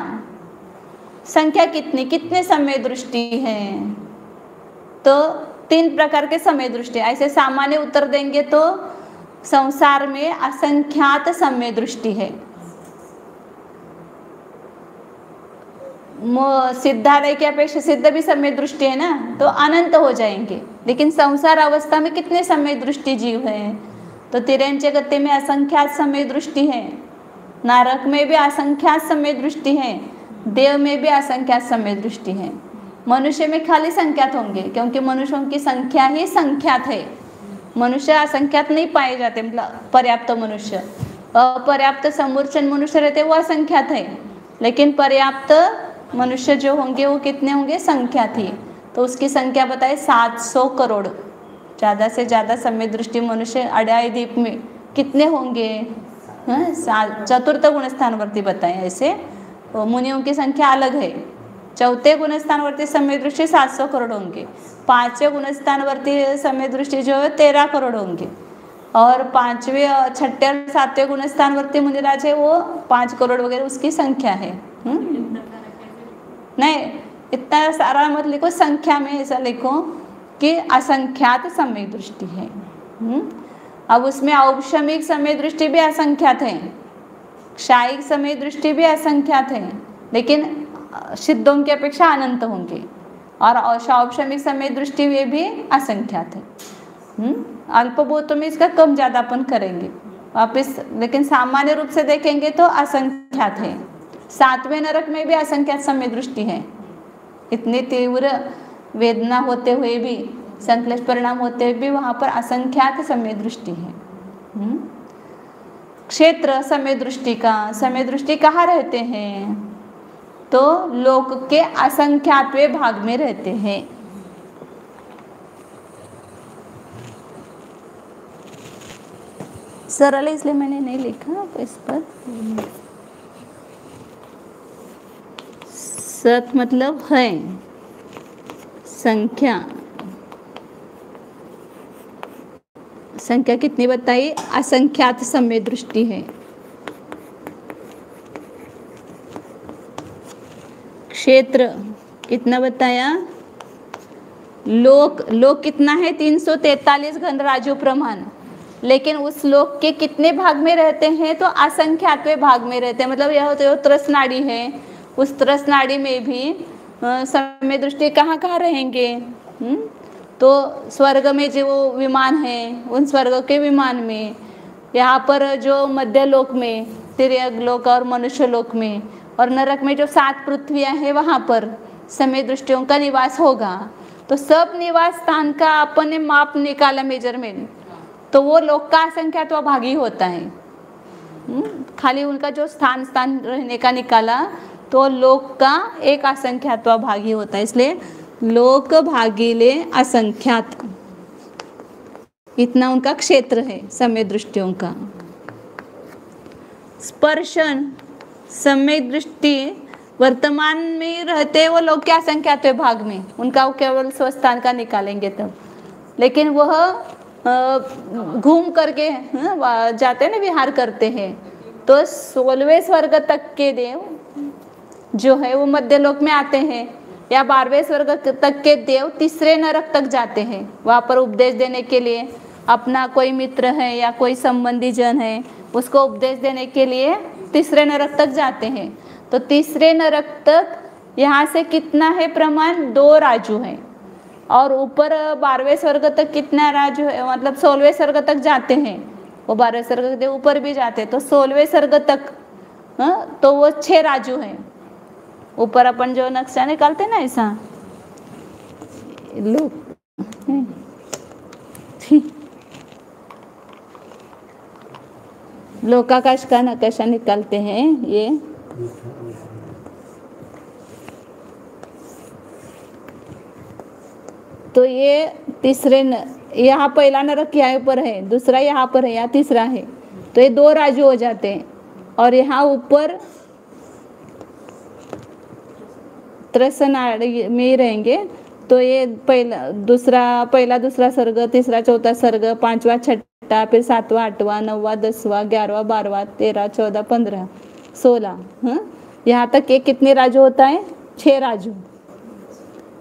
संख्या कितने समय दृष्टि है, तो 3 प्रकार के समय दृष्टि, ऐसे सामान्य उत्तर देंगे तो संसार में असंख्यात समय दृष्टि है। सिद्धालय की अपेक्षा सिद्ध भी समय दृष्टि है ना, तो अनंत हो जाएंगे, लेकिन संसार अवस्था में कितने समय दृष्टि जीव है, तो तिरंज गति में असंख्यात समय दृष्टि है, नरक में भी असंख्यात समय दृष्टि है, देव में भी असंख्यात समय दृष्टि है, मनुष्य में खाली संख्यात होंगे, क्योंकि मनुष्यों की संख्या ही संख्यात है, मनुष्य असंख्यात नहीं पाए जाते, मतलब पर्याप्त मनुष्य, अपर्याप्त समूर्चन मनुष्य रहते वो असंख्यात है, लेकिन पर्याप्त मनुष्य जो होंगे वो कितने होंगे, संख्या थी, तो उसकी संख्या बताए 700 करोड़, ज़्यादा से ज़्यादा समय दृष्टि मनुष्य अड्याय द्वीप में कितने होंगे, चतुर्थ गुणस्थानवर्ती बताए, ऐसे मुनियों की संख्या अलग है, चौथे गुणस्थानवर्ती समय दृष्टि 700 करोड़ होंगे, 5वें गुणस्थानवर्ती समय दृष्टि जो है 13 करोड़ होंगे, और 5वें 6ठे और 7वें गुणस्थानवर्ती मुनिराज है वो 5 करोड़ वगैरह उसकी संख्या है। नहीं, इतना सारा मत लिखो, संख्या में ऐसा लिखो कि असंख्यात समय दृष्टि है। अब उसमें औपशमिक समय दृष्टि भी असंख्यात है, क्षायिक समय दृष्टि भी असंख्यात है, लेकिन सिद्धों की अपेक्षा अनंत होंगे, और औपशमिक समय दृष्टि वे भी असंख्यात है। अल्पभूतों में इसका कम ज़्यादा अपन करेंगे वापिस, लेकिन सामान्य रूप से देखेंगे तो असंख्यात है। 7वें नरक में भी असंख्यात समय दृष्टि है, इतनी तीव्र वेदना होते हुए भी, संक्लेश परिणाम होते हुए भी वहाँ पर असंख्यात समय दृष्टि है। क्षेत्र समय दृष्टि का, समय दृष्टि कहाँ रहते हैं? तो लोक के असंख्यातवें भाग में रहते हैं। सरल है इसलिए मैंने नहीं लिखा इस पर। सत मतलब है, संख्या, संख्या कितनी बताई? असंख्यात समय दृष्टि है। क्षेत्र कितना बताया? लोक, लोक कितना है? 343 घन राजु प्रमाण। लेकिन उस लोक के कितने भाग में रहते हैं? तो असंख्यातवें भाग में रहते हैं। मतलब यह जो त्रसनाड़ी है, उस त्रसनाड़ी में भी समय दृष्टि कहाँ कहाँ रहेंगे? तो स्वर्ग में जो विमान है, उन स्वर्ग के विमान में, यहाँ पर जो मध्य लोक में, तिर्यक लोक और मनुष्य लोक में, और नरक में जो 7 पृथ्वियाँ हैं वहाँ पर समय दृष्टियों का निवास होगा। तो सब निवास स्थान का अपन ने माप निकाला, मेजरमेंट, तो वो लोक का असंख्यात्व भागी होता है। खाली उनका जो स्थान रहने का निकाला तो लोक का एक असंख्यात्व भागी होता है। इसलिए लोक भागीले असंख्यात, इतना उनका क्षेत्र है समय दृष्टियों का। स्पर्शन समय दृष्टि वर्तमान में रहते वो लोग क्या असंख्यात्व भाग में, उनका वो केवल स्वस्थान का निकालेंगे तब। लेकिन वह घूम करके जाते हैं ना, विहार करते हैं, तो 16वें स्वर्ग तक के देव जो है वो मध्य लोक में आते हैं, या 12वें स्वर्ग तक के देव तीसरे नरक तक जाते हैं। वहाँ पर उपदेश देने के लिए अपना कोई मित्र है या कोई संबंधी जन है, उसको उपदेश देने के लिए तीसरे नरक तक जाते हैं। तो तीसरे नरक तक यहाँ से कितना है प्रमाण? 2 राजू है। और ऊपर 12वें स्वर्ग तक कितना राजू है? मतलब 16वें स्वर्ग तक जाते हैं वो, 12वें स्वर्ग के ऊपर भी जाते हैं, तो 16वें स्वर्ग तक तो वो 6 राजू हैं। ऊपर अपन जो नक्शा निकालते हैं ना, ऐसा लोग लोकाकाश का नक्शा निकालते हैं ये, तो ये तीसरे यहाँ पहला नरक यहाँ पर है, दूसरा यहाँ पर है, यहाँ तीसरा है, तो ये 2 राजू हो जाते हैं। और यहाँ ऊपर त्रसनाड़ी में रहेंगे, तो ये पहला दूसरा सर्ग, तीसरा चौथा सर्ग, 5वां छठा, फिर 7वां 8वां 9वां 10वां 11वां 12वां 13 14 15 16, यहाँ तक ये कितने राजू होता है? 6 राजू।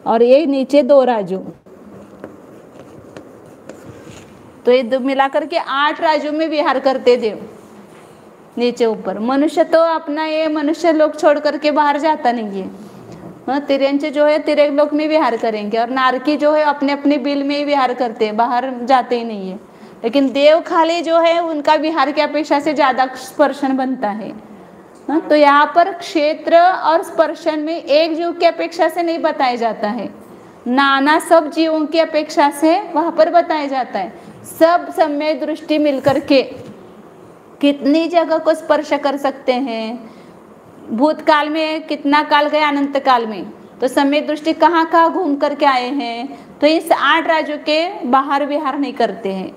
और ये नीचे 2 राजू, तो ये मिलाकर के 8 राजू में विहार करते देव नीचे ऊपर। मनुष्य तो अपना ये मनुष्य लोक छोड़ करके बाहर जाता नहीं है। तिर्यंचे जो है तिर्यक लोक में विहार करेंगे, और नारकी जो है अपने अपने बिल में ही विहार करते हैं, बाहर जाते ही नहीं है। लेकिन देव खाली जो है उनका विहार की अपेक्षा से ज्यादा स्पर्शन बनता है। तो यहाँ पर क्षेत्र और स्पर्शन में एक जीव की अपेक्षा से नहीं बताया जाता है, नाना सब जीवों की अपेक्षा से वहां पर बताया जाता है। सब समय दृष्टि मिलकर के कितनी जगह को स्पर्श कर सकते हैं, भूतकाल में कितना काल गया, अनंत काल में, तो समय दृष्टि कहाँ कहाँ घूम करके आए हैं। तो इस 8 राज्यों के बाहर विहार नहीं करते हैं,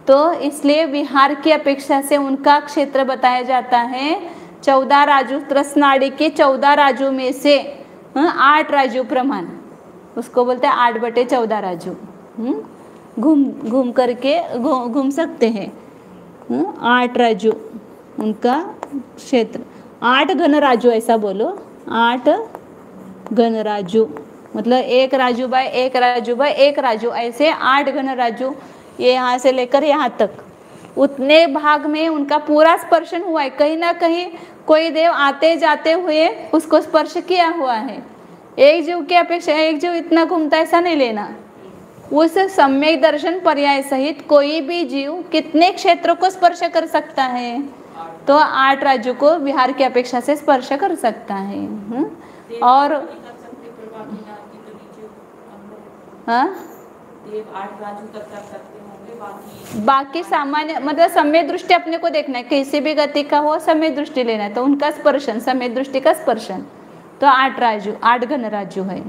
तो इसलिए विहार की अपेक्षा से उनका क्षेत्र बताया जाता है। 14 राजू त्रसनाड़ी के 14 राजू में से 8 राजू प्रमाण, उसको बोलते हैं 8/14 राजू। घूम करके घूम सकते हैं। 8 राजू उनका क्षेत्र। 8 घन राजू, ऐसा बोलो, 8 घन राजू, मतलब 1 राजू बाय 1 राजू बाय 1 राजू, ऐसे 8 घन राजू, ये यहाँ से लेकर यहाँ तक उतने भाग में उनका पूरा स्पर्शन हुआ है। कहीं ना कहीं कोई देव आते जाते हुए उसको स्पर्श किया हुआ है। एक जीव की अपेक्षा एक जीव इतना घूमता, ऐसा नहीं लेना। उस सम्यक दर्शन पर्याय सहित कोई भी जीव कितने क्षेत्रों को स्पर्श कर सकता है? तो 8 राज्यों को विहार की अपेक्षा से स्पर्श कर सकता है। और हाँ, 8 राज्यों तक कर सकते होंगे। बाकी सामान्य मतलब समय दृष्टि अपने को देखना है, किसी भी गति का हो समय दृष्टि लेना है, तो उनका स्पर्शन, समय दृष्टि का स्पर्शन, तो 8 घन राजू है।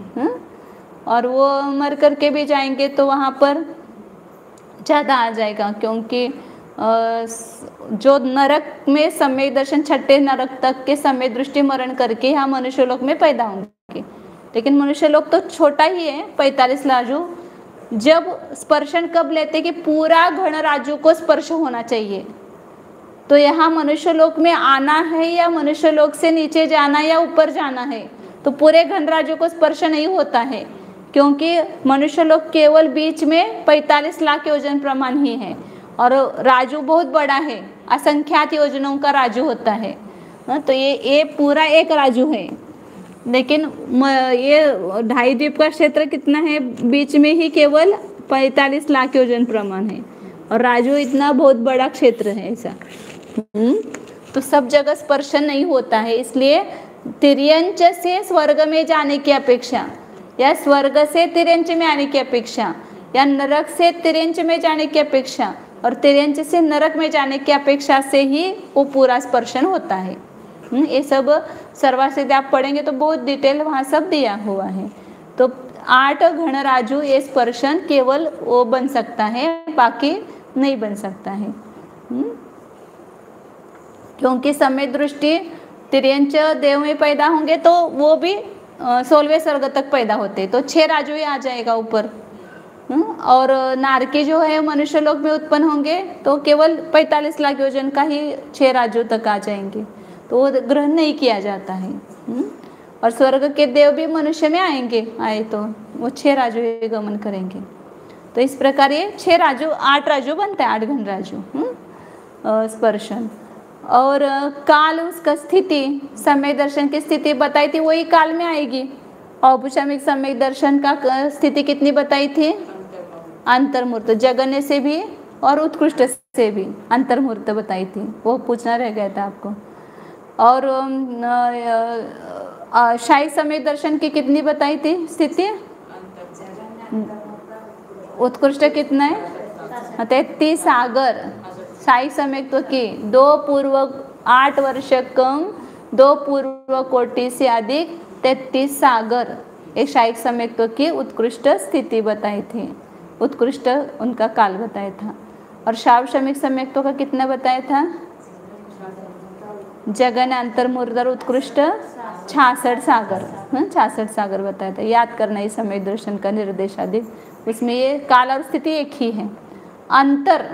और वो मर करके भी जाएंगे तो वहाँ पर ज़्यादा आ जाएगा, क्योंकि जो नरक में सम्यक दर्शन, छठे नरक तक के सम्यक दृष्टि मरण करके यहाँ मनुष्य लोक में पैदा होंगे। लेकिन मनुष्य लोक तो छोटा ही है, 45 राजू। जब स्पर्शन कब लेते कि पूरा घन राजू को स्पर्श होना चाहिए, तो यहाँ मनुष्य लोक में आना है या मनुष्य लोक से नीचे जाना या ऊपर जाना है, तो पूरे घन राजू को स्पर्श नहीं होता है, क्योंकि मनुष्य लोक केवल बीच में 45 लाख योजन प्रमाण ही है, और राजू बहुत बड़ा है, असंख्यात योजनों का राजू होता है। तो ये पूरा एक राजू है, लेकिन ये 2.5 द्वीप का क्षेत्र कितना है, बीच में ही केवल 45 लाख योजन प्रमाण है, और राजू इतना बहुत बड़ा क्षेत्र है ऐसा। तो सब जगह स्पर्शन नहीं होता है, इसलिए तिर्यंच से स्वर्ग में जाने की अपेक्षा, या स्वर्ग से तिर्यंच में आने की अपेक्षा, या नरक से तिर्यंच में जाने की अपेक्षा, और तिर्यंच से नरक में जाने की अपेक्षा से ही वो पूरा स्पर्शन होता है। ये सब सर्वासिद्ध आप पढ़ेंगे तो बहुत डिटेल वहाँ सब दिया हुआ है। तो 8 घन राजू ये स्पर्शन केवल वो बन सकता है, बाकी नहीं बन सकता है। क्योंकि समय दृष्टि तिर्यंच देव में पैदा होंगे तो वो भी 16वें स्वर्ग तक पैदा होते, तो 6 राजू ही आ जाएगा ऊपर। और नारकी जो है मनुष्य लोक में उत्पन्न होंगे तो केवल 45 लाख योजन का ही 6 राजू तक आ जाएंगे, तो वो ग्रहण नहीं किया जाता है। और स्वर्ग के देव भी मनुष्य में आएंगे, आए तो वो 6 राजू ही गमन करेंगे। तो इस प्रकार ये 6 राजू, 8 राजू बनता है, 8 घन राजू स्पर्शन। और काल, उसका स्थिति, समय दर्शन की स्थिति बताई थी, वही काल में आएगी। औपचारिक समय दर्शन का स्थिति कितनी बताई थी, अंतर्मूर्त, जगन्य से भी और उत्कृष्ट से भी अंतर्मूर्त बताई थी, वो पूछना रह गया था आपको। और शाही समय दर्शन की कितनी बताई थी स्थिति, उत्कृष्ट कितना है 33 सागर। शाही समय तो की 2 पूर्व 8 वर्ष कम, 2 पूर्व कोटि से अधिक 33 सागर, एक शाही समय तो की उत्कृष्ट स्थिति बताई थी, उत्कृष्ट उनका काल बताया था। और शावशमिक समय तो का कितना बताया था, जगन, अंतर्मूर्त और उत्कृष्ट 66 सागर, 66 सागर बताया था। याद करना इस समय दर्शन का निर्देश आदि, उसमें ये काल और स्थिति एक ही है। अंतर,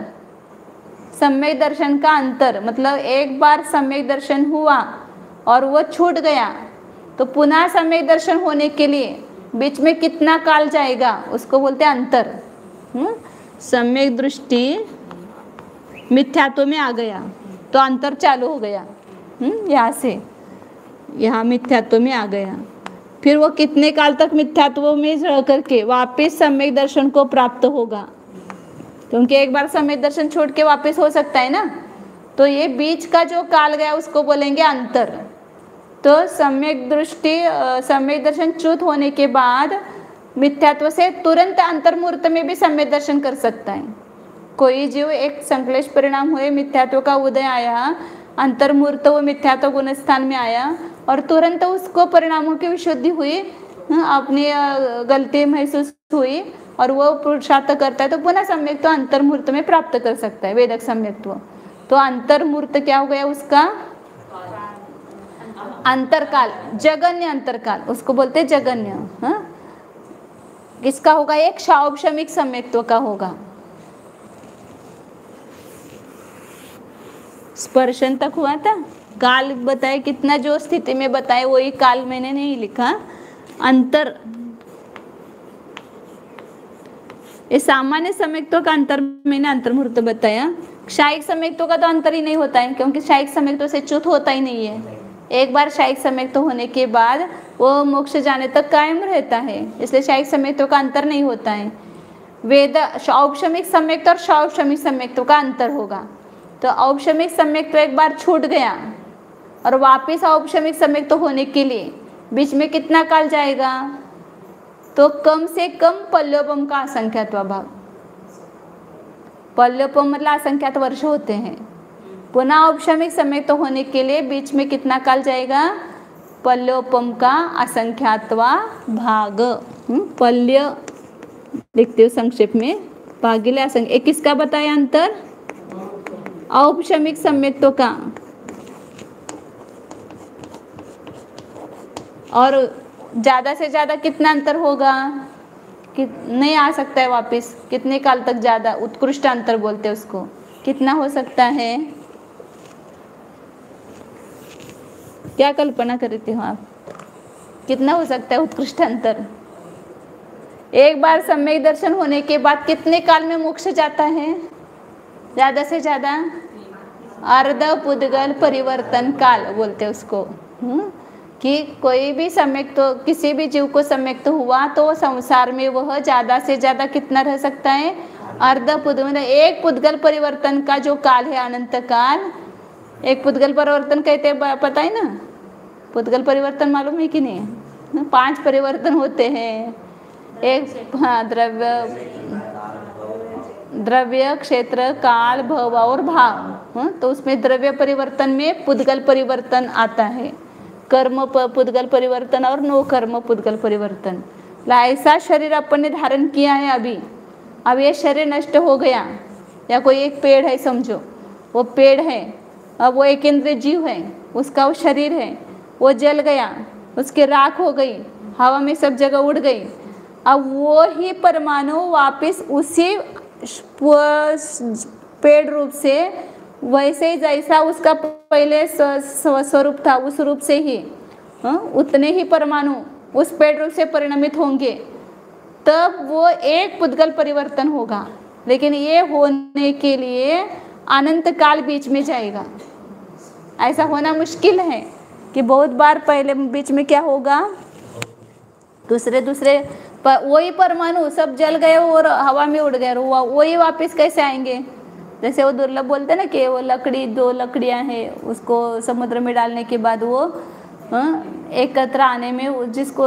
सम्यक दर्शन का अंतर मतलब एक बार सम्यक दर्शन हुआ और वो छूट गया, तो पुनः सम्यक दर्शन होने के लिए बीच में कितना काल जाएगा, उसको बोलते हैं अंतर। सम्यक दृष्टि मिथ्यात्व में आ गया तो अंतर चालू हो गया, यहाँ से यहाँ मिथ्यात्व में आ गया, फिर वो कितने काल तक मिथ्यात्व में रह करके वापस सम्यक दर्शन को प्राप्त होगा, क्योंकि एक बार सम्यक दर्शन छोड़ के वापस हो सकता है ना, तो ये बीच का जो काल गया उसको बोलेंगे अंतर। तो सम्यक दृष्टि, सम्यक दर्शन च्युत होने के बाद मिथ्यात्व से तुरंत अंतर्मूर्त में भी सम्यक दर्शन कर सकता है। कोई जीव एक संक्लेश परिणाम हुए, मिथ्यात्व का उदय आया, अंतर्मूर्त वो मिथ्यात्व गुण स्थान में आया और तुरंत उसको परिणामों की विशुद्धि हुई, अपनी गलती महसूस हुई और वो पुरुषार्थ करता है, तो पुनः सम्यक तो अंतर्मूर्त में प्राप्त कर सकता है, वेदक सम्यक्त्व। तो अंतर्मूर्त क्या हो गया उसका, अंतरकाल, जगन्य अंतरकाल उसको बोलते हैं जगन्य। किसका होगा, एक शावशमिक सम्यक्त्व का होगा। स्पर्शन तक हुआ था, काल बताए कितना, जो स्थिति में बताए वही काल मैंने नहीं लिखा। अंतर, ये सामान्य सम्यक्त्व का अंतर मैंने अंतर्मूर्त बताया। क्षायिक सम्यक्त्व का तो अंतर ही नहीं होता है, क्योंकि क्षायिक सम्यक्त्व से च्युत होता ही नहीं है। एक बार क्षायिक सम्यक्त्व होने के बाद वो मोक्ष जाने तक कायम रहता है, इसलिए क्षायिक सम्यक्त्व का अंतर नहीं होता है। वेद औपशमिक सम्यक्त्व और शावशमिक सम्यक्त्व का अंतर होगा। तो औपशमिक सम्यक्त्व एक बार छूट गया और वापस औपशमिक सम्यक्त्व होने के लिए बीच में कितना काल जाएगा, तो कम से कम पल्योपम का असंख्यात्व भाग, पल्योपम मतलब असंख्यात वर्ष होते हैं। पुनः औपशमिक सम्यक्त होने के लिए बीच में कितना काल जाएगा? पल्योपम का असंख्यातवा भाग। पल्य लिखते हो संक्षेप में, भागिले असंख्य। एक किसका बताया अंतर? औपशमिक सम्यक्तों का। और ज़्यादा से ज़्यादा कितना अंतर होगा? कि नहीं आ सकता है वापस, कितने काल तक ज़्यादा? उत्कृष्ट अंतर बोलते हैं उसको। कितना हो सकता है? क्या कल्पना करते हो आप? कितना हो सकता है उत्कृष्ट अंतर? एक बार सम्यक दर्शन होने के बाद कितने काल में मोक्ष जाता है? ज़्यादा से ज़्यादा अर्ध पुद्गल परिवर्तन काल बोलते हैं उसको। कि कोई भी सम्यक तो, किसी भी जीव को सम्यक तो हुआ तो संसार में वह ज़्यादा से ज़्यादा कितना रह सकता है? अर्ध पुद्गल, एक पुद्गल परिवर्तन का जो काल है अनंत काल। एक पुद्गल परिवर्तन कहते हैं, पता है ना? पुद्गल परिवर्तन मालूम है कि नहीं? 5 परिवर्तन होते हैं। एक, हाँ, द्रव्य, क्षेत्र, काल, भव और भाव। तो उसमें द्रव्य परिवर्तन में पुद्गल परिवर्तन आता है, कर्म पुद्गल परिवर्तन और नो कर्म पुद्गल परिवर्तन। ऐसा शरीर अपन ने धारण किया है अभी, अब ये शरीर नष्ट हो गया, या कोई एक पेड़ है समझो, वो पेड़ है, अब वो एक इंद्रिय जीव है, उसका वो शरीर है, वो जल गया, उसकी राख हो गई, हवा में सब जगह उड़ गई। अब वो ही परमाणु वापस उसी पेड़ रूप से, वैसे ही जैसा उसका पहले स्वरूप था उस रूप से ही, उतने ही परमाणु उस पेड़ रूप से परिणमित होंगे, तब वो एक पुद्गल परिवर्तन होगा। लेकिन ये होने के लिए अनंत काल बीच में जाएगा। ऐसा होना मुश्किल है कि बहुत बार पहले बीच में क्या होगा, दूसरे वही परमाणु सब जल गए और हवा में उड़ गए, वही वापस कैसे आएंगे? जैसे वो दुर्लभ बोलते हैं ना कि वो लकड़ी, 2 लकड़ियां हैं, उसको समुद्र में डालने के बाद वो एकत्र आने में, जिसको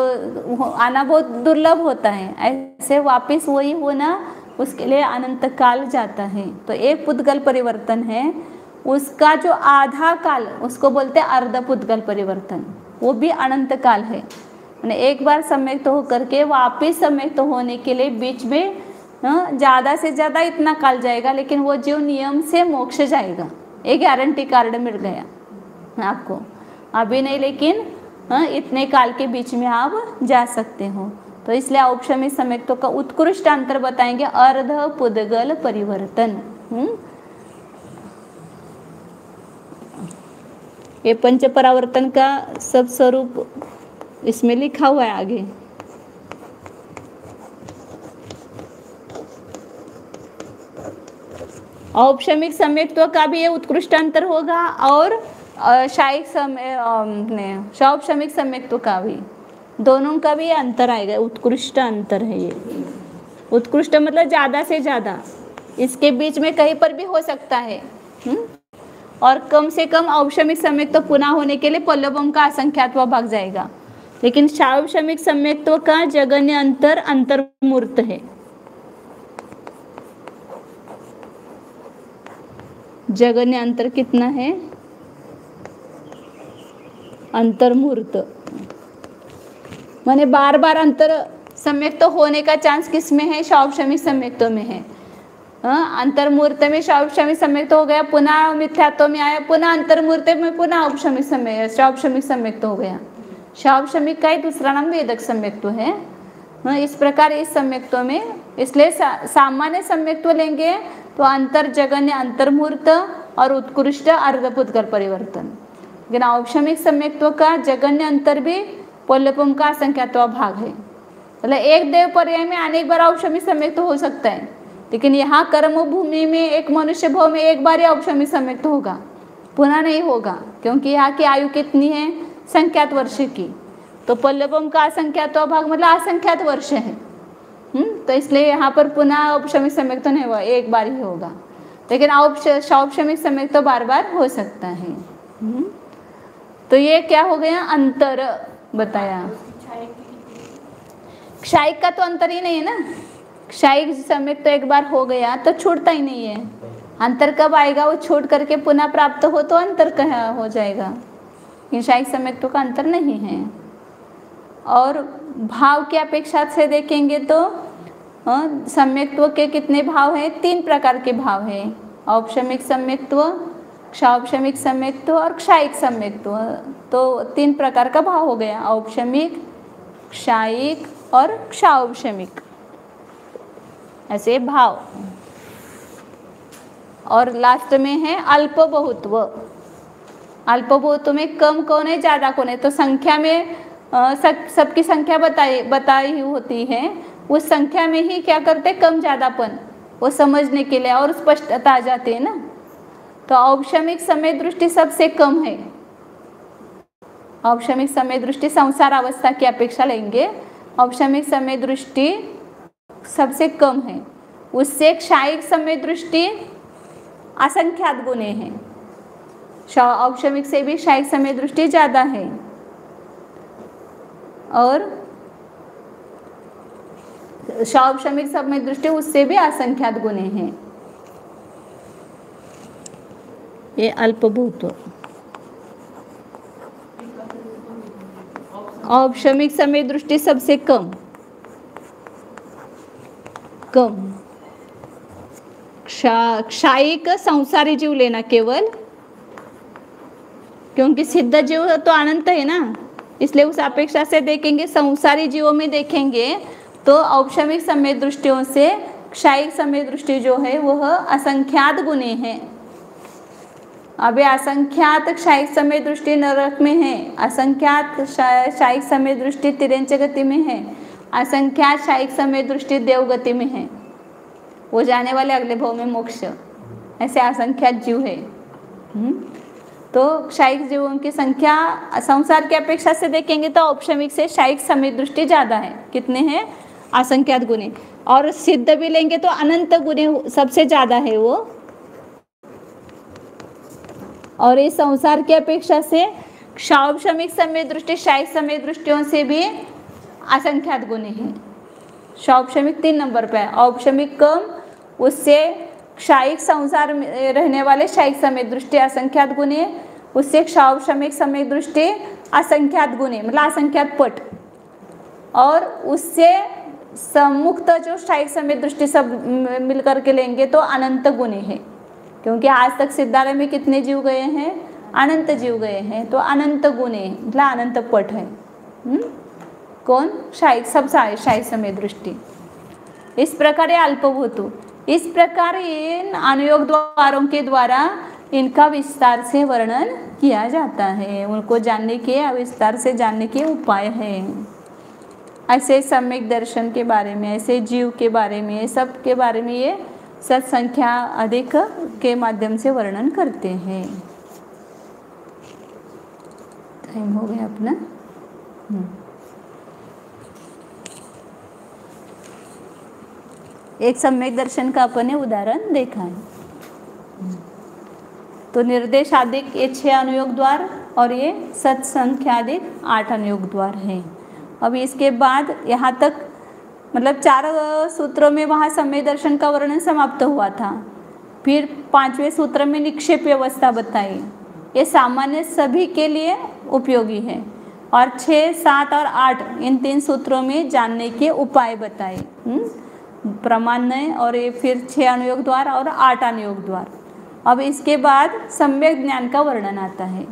आना बहुत दुर्लभ होता है, ऐसे वापस वही होना, उसके लिए अनंत काल जाता है। तो एक पुद्गल परिवर्तन है, उसका जो आधा काल उसको बोलते हैं अर्ध पुद्गल परिवर्तन, वो भी अनंत काल है। एक बार सम्यक्त होकर के वापिस सम्यक्त होने के लिए बीच में ज़्यादा से ज़्यादा इतना काल जाएगा, लेकिन वो जीव नियम से मोक्ष जाएगा। एक गारंटी कार्ड मिल गया आपको, अभी नहीं लेकिन इतने काल के बीच में आप जा सकते हो। तो इसलिए औपशमिक सम्यक्तों का उत्कृष्ट अंतर बताएंगे अर्ध पुद्गल परिवर्तन। ये पंच परावर्तन का सब स्वरूप इसमें लिखा हुआ है आगे। औपशमिक सम्यक्त्व का भी ये उत्कृष्ट अंतर होगा, और शौपशमिक सम्यक्त्व का भी, दोनों का भी अंतर आएगा। उत्कृष्ट अंतर है ये। उत्कृष्ट मतलब ज़्यादा से ज़्यादा, इसके बीच में कहीं पर भी हो सकता है। और कम से कम औपशमिक सम्यक्त्व पुनः होने के लिए पल्लवम का असंख्यात्व भाग जाएगा, लेकिन शौपशमिक सम्यक्त्व का जगन्य अंतर अंतर्मूर्त है। जगन्य अंतर कितना है? अंतर्मूर्त माने बार बार अंतर सम्यक्त होने का चांस किस में है? शौपशमिक सम्यक्तों में है। अंतर्मूर्त में शौपशमिक सम्यक्त हो गया, पुनः मिथ्यात्व में आया, पुनः अंतर्मूर्त में पुनः औपशमिक शौपशमिक सम्यक्त हो गया। शौपशमिक का ही दूसरा नाम वेदक सम्यक्त्व है। इस प्रकार इस सम्यक्तों में, इसलिए सामान्य सम्यक्त्व लेंगे तो अंतर जगन्य अंतर्मूर्त और उत्कृष्ट अर्धपुद्गल परिवर्तन। लेकिन औपशमिक सम्यक्त्व का जगन्य अंतर भी पल्लवम का असंख्यात्व भाग है। मतलब एक देव पर्याय में अनेक बार औपशमिक सम्यक्त हो सकता है, लेकिन यहाँ कर्म भूमि में एक मनुष्य भाव में एक बार ही औपशमिक सम्यक्त होगा, पुनः नहीं होगा, क्योंकि यहाँ की आयु कितनी है? संख्यात वर्ष की। तो पल्लवम का असंख्यात्व भाग मतलब असंख्यात वर्ष है। तो इसलिए यहाँ पर पुनः औपशमिक सम्यक्त तो नहीं हुआ, एक बार ही होगा। लेकिन शौपशमिक सम्यक्त तो बार बार हो सकता है। तो ये क्या हो गया? अंतर बताया। क्षायिक का तो अंतर ही नहीं है ना, क्षायिक सम्यक तो एक बार हो गया तो छूटता ही नहीं है। अंतर कब आएगा? वो छूट करके पुनः प्राप्त हो तो अंतर कहाँ हो जाएगा। क्षायिक सम्यक्तों का अंतर नहीं है। और भाव की अपेक्षा से देखेंगे तो सम्यक्त्व के कितने भाव हैं? 3 प्रकार के भाव हैं। औपशमिक सम्यक्त्व, क्षाउपशमिक सम्यक्त्व और क्षायिक सम्यक्त्व। तो 3 प्रकार का भाव हो गया, औपशमिक, क्षायिक और क्षाउपशमिक, ऐसे भाव। और लास्ट में है अल्प बहुत्व। अल्प बहुत्व में कम कौन है, ज़्यादा कौन है? तो संख्या में सबकी संख्या बताई होती है, उस संख्या में ही क्या करते, कम ज़्यादापन वो समझने के लिए और स्पष्टता आ जाती है ना। तो औपशमिक समय दृष्टि सबसे कम है। औपशमिक समय दृष्टि संसार अवस्था की अपेक्षा लेंगे, औपशमिक समय दृष्टि सबसे कम है। उससे क्षायिक समय दृष्टि असंख्यात गुने हैं। औपशमिक से भी क्षायिक समय दृष्टि ज़्यादा है। और औपशमिक समय दृष्टि उससे भी असंख्यात गुने हैं। ये अल्पभूत। औपशमिक समय दृष्टि सबसे कम क्षायिक संसारी जीव लेना केवल, क्योंकि सिद्ध जीव तो अनंत है ना, इसलिए उस अपेक्षा से देखेंगे। संसारी जीवों में देखेंगे तो औपशमिक समय दृष्टियों से क्षायिक समय दृष्टि जो है वह असंख्यात गुने हैं। अभी असंख्यात क्षायिक समय दृष्टि नरक में है, असंख्यात क्षायिक समय दृष्टि तिर्यंच गति में है, असंख्यात क्षायिक समय दृष्टि देवगति में है, वो जाने वाले अगले भाव में मोक्ष, ऐसे असंख्यात जीव है। तो क्षायिक जीवों की संख्या संसार की अपेक्षा से देखेंगे तो औपशमिक से क्षायिक समय दृष्टि ज़्यादा है। कितने हैं? असंख्यात गुने। और सिद्ध भी लेंगे तो अनंत गुने सबसे ज़्यादा है वो। और इस संसार की अपेक्षा से क्षाउपशमिक समय दृष्टि क्षायिक समय दृष्टियों से भी असंख्यात गुने हैं। क्षाउपशमिक 3 नंबर पे है, औपशमिक कम, उससे क्षायिक संसार में रहने वाले क्षायिक समय दृष्टि असंख्यात गुने, उससे क्षाउपशमिक समय दृष्टि असंख्यात गुने मतलब असंख्यात पट, और उससे सम्मुक्त जो क्षायिक समय दृष्टि सब मिलकर के लेंगे तो अनंत गुने हैं। क्योंकि आज तक सिद्धालय में कितने जीव गए हैं? अनंत जीव गए हैं, तो अनंत गुने मतलब अनंत पट है। कौन? क्षायिक, सब क्षायिक समय दृष्टि। इस प्रकार अल्पभूतु, इस प्रकार इन अनुयोग द्वारों के द्वारा इनका विस्तार से वर्णन किया जाता है। उनको जानने के, विस्तार से जानने के उपाय हैं। ऐसे सम्यक दर्शन के बारे में, ऐसे जीव के बारे में, सब के बारे में ये सत्संख्या अधिक के माध्यम से वर्णन करते हैं। टाइम हो गया अपना। एक सम्यक दर्शन का अपन ने उदाहरण देखा है। तो निर्देश आदिक ये 6 अनुयोग द्वार और ये सत्संख्यादिक 8 अनुयोग द्वार हैं। अब इसके बाद यहाँ तक मतलब 4 सूत्रों में वहाँ सम्यक दर्शन का वर्णन समाप्त हुआ था। फिर 5वें सूत्र में निक्षेप व्यवस्था बताई, ये सामान्य सभी के लिए उपयोगी है। और 6, 7 और 8 इन 3 सूत्रों में जानने के उपाय बताए, प्रमाण और ये फिर 6 अनुयोग द्वार और 8 अनुयोग द्वार। अब इसके बाद सम्यक ज्ञान का वर्णन आता है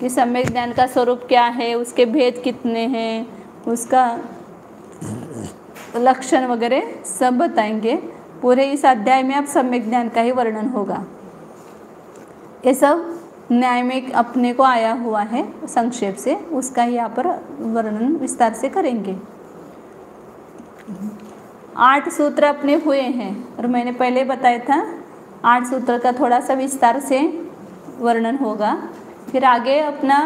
कि सम्यक ज्ञान का स्वरूप क्या है, उसके भेद कितने हैं, उसका लक्षण वगैरह सब बताएंगे। पूरे इस अध्याय में अब सम्यक ज्ञान का ही वर्णन होगा। ये सब न्याय में अपने को आया हुआ है संक्षेप से, उसका ही यहाँ पर वर्णन विस्तार से करेंगे। 8 सूत्र अपने हुए हैं और मैंने पहले बताया था 8 सूत्र का थोड़ा सा विस्तार से वर्णन होगा। फिर आगे अपना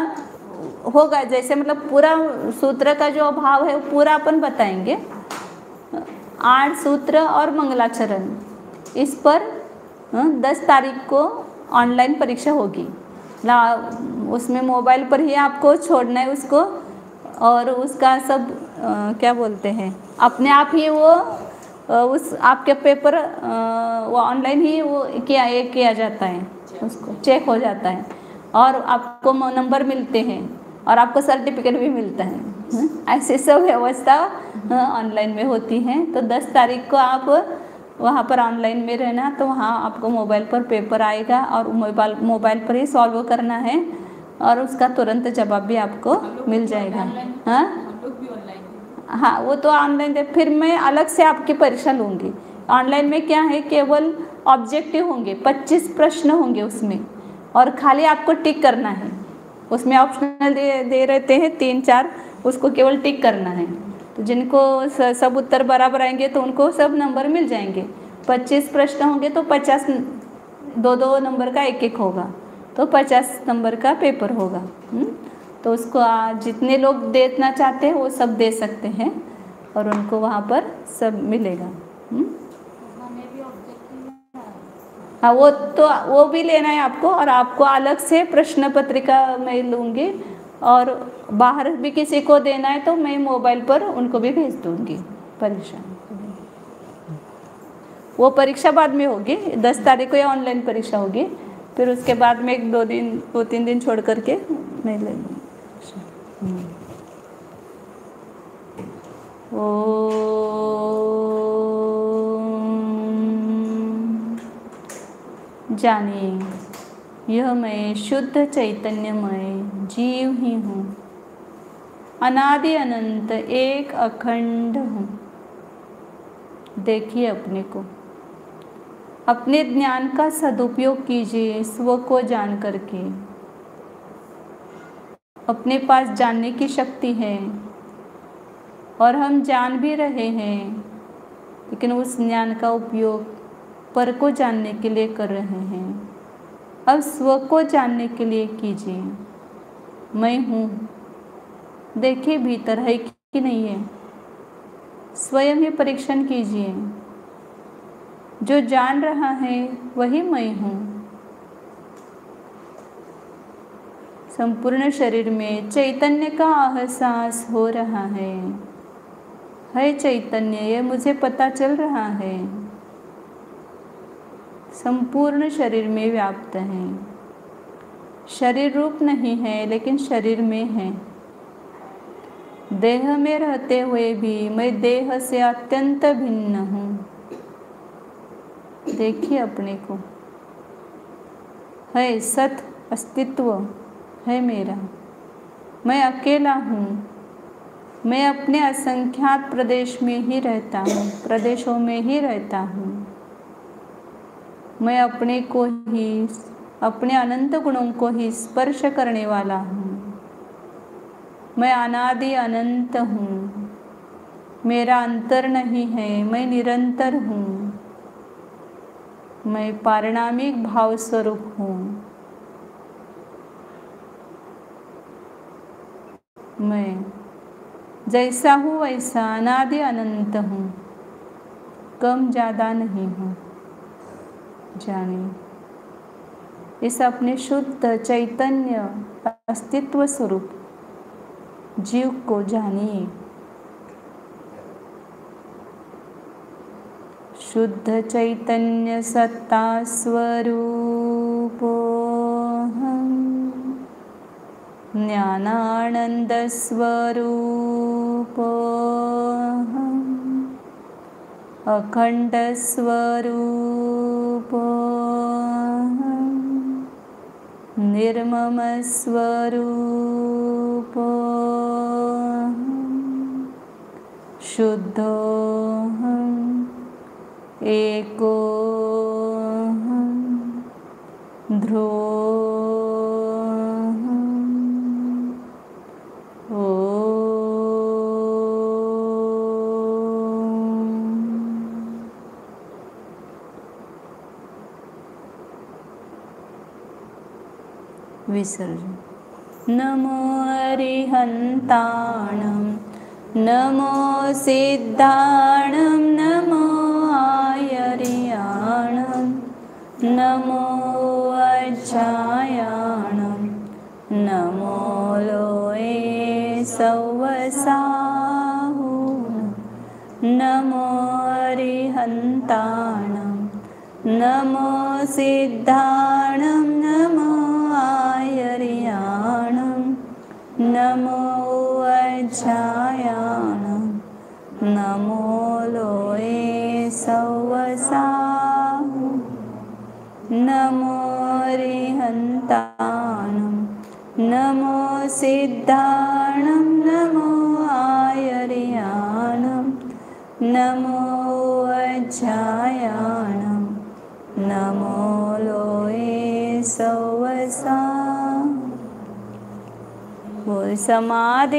होगा जैसे मतलब पूरा सूत्र का जो अभाव है वो पूरा अपन बताएंगे। 8 सूत्र और मंगलाचरण, इस पर 10 तारीख को ऑनलाइन परीक्षा होगी। उसमें मोबाइल पर ही आपको छोड़ना है उसको, और उसका सब क्या बोलते हैं, अपने आप ही वो उस आपके पेपर वो ऑनलाइन ही वो किया जाता है, उसको चेक हो जाता है और आपको नंबर मिलते हैं और आपको सर्टिफिकेट भी मिलता है। ऐसे सब व्यवस्था ऑनलाइन में होती है। तो 10 तारीख को आप वहाँ पर ऑनलाइन में रहना, तो वहाँ आपको मोबाइल पर पेपर आएगा और मोबाइल पर ही सॉल्व करना है और उसका तुरंत जवाब भी आपको मिल जाएगा। हाँ हाँ, वो तो ऑनलाइन दे, फिर मैं अलग से आपकी परीक्षा लूँगी। ऑनलाइन में क्या है, केवल ऑब्जेक्टिव होंगे, 25 प्रश्न होंगे उसमें और खाली आपको टिक करना है। उसमें ऑप्शनल दे रहते हैं 3-4, उसको केवल टिक करना है। तो जिनको सब उत्तर बराबर आएंगे तो उनको सब नंबर मिल जाएंगे। 25 प्रश्न होंगे तो 50, 2-2 नंबर का 1-1 होगा, तो 50 नंबर का पेपर होगा। तो उसको जितने लोग देना चाहते हैं वो सब दे सकते हैं और उनको वहाँ पर सब मिलेगा। हाँ, वो भी लेना है आपको और आपको अलग से प्रश्न पत्रिका मैं लूँगी और बाहर भी किसी को देना है तो मैं मोबाइल पर उनको भी भेज दूँगी परीक्षा। वो परीक्षा बाद में होगी, 10 तारीख को या ऑनलाइन परीक्षा होगी, फिर उसके बाद में 2-3 दिन छोड़ करके मैं ले लूँगी। जानिए यह मैं शुद्ध चैतन्यमय जीव ही हूँ, अनादि अनंत एक अखंड हूँ। देखिए अपने को, अपने ज्ञान का सदुपयोग कीजिए स्व को जान करके। अपने पास जानने की शक्ति है और हम जान भी रहे हैं, लेकिन उस ज्ञान का उपयोग पर को जानने के लिए कर रहे हैं। अब स्व को जानने के लिए कीजिए। मैं हूँ, देखिए भीतर है कि नहीं है, स्वयं ही परीक्षण कीजिए। जो जान रहा है वही मैं हूँ। संपूर्ण शरीर में चैतन्य का एहसास हो रहा है चैतन्य, ये मुझे पता चल रहा है। संपूर्ण शरीर में व्याप्त है। शरीर रूप नहीं है लेकिन शरीर में है। देह में रहते हुए भी मैं देह से अत्यंत भिन्न हूँ। देखिए अपने को, है सत अस्तित्व है मेरा। मैं अकेला हूँ। मैं अपने असंख्यात प्रदेशों में ही रहता हूँ। मैं अपने को ही, अपने अनंत गुणों को ही स्पर्श करने वाला हूँ। मैं अनादि अनंत हूँ। मेरा अंतर नहीं है, मैं निरंतर हूँ। मैं पारिणामिक भाव स्वरूप हूँ। मैं जैसा हूँ वैसा अनादि अनंत हूँ, कम ज़्यादा नहीं हूँ। जानिए, इस अपने शुद्ध चैतन्य अस्तित्व स्वरूप जीव को जानिए। शुद्ध चैतन्य सत्ता स्वरूपोऽहम्, ज्ञानानंद स्वरूपोऽहम्, अखंड स्वरूपोऽहम्, निर्मम स्वरूपोऽहम्, शुद्धोऽहम्, एकोऽहम्, ध्रुवोऽहम्। विसर्जन। नमो अरिहन्ताणं, नमो सिद्धाणं, नमो आयर्याणं, नमो अज्जायाणं, नमो लोये सवसाहुं, नमो अरिहन्ताणं। नमो सिद्धाणं नमो आयर्याणं नमो वज्रायाणं नमो लोये सवसा नमो रिहन्ताणं नमो सिद्धाणं नमो आयर्याणं नमो वज्रायाणं नमो लोये सवसा। बोल समाधि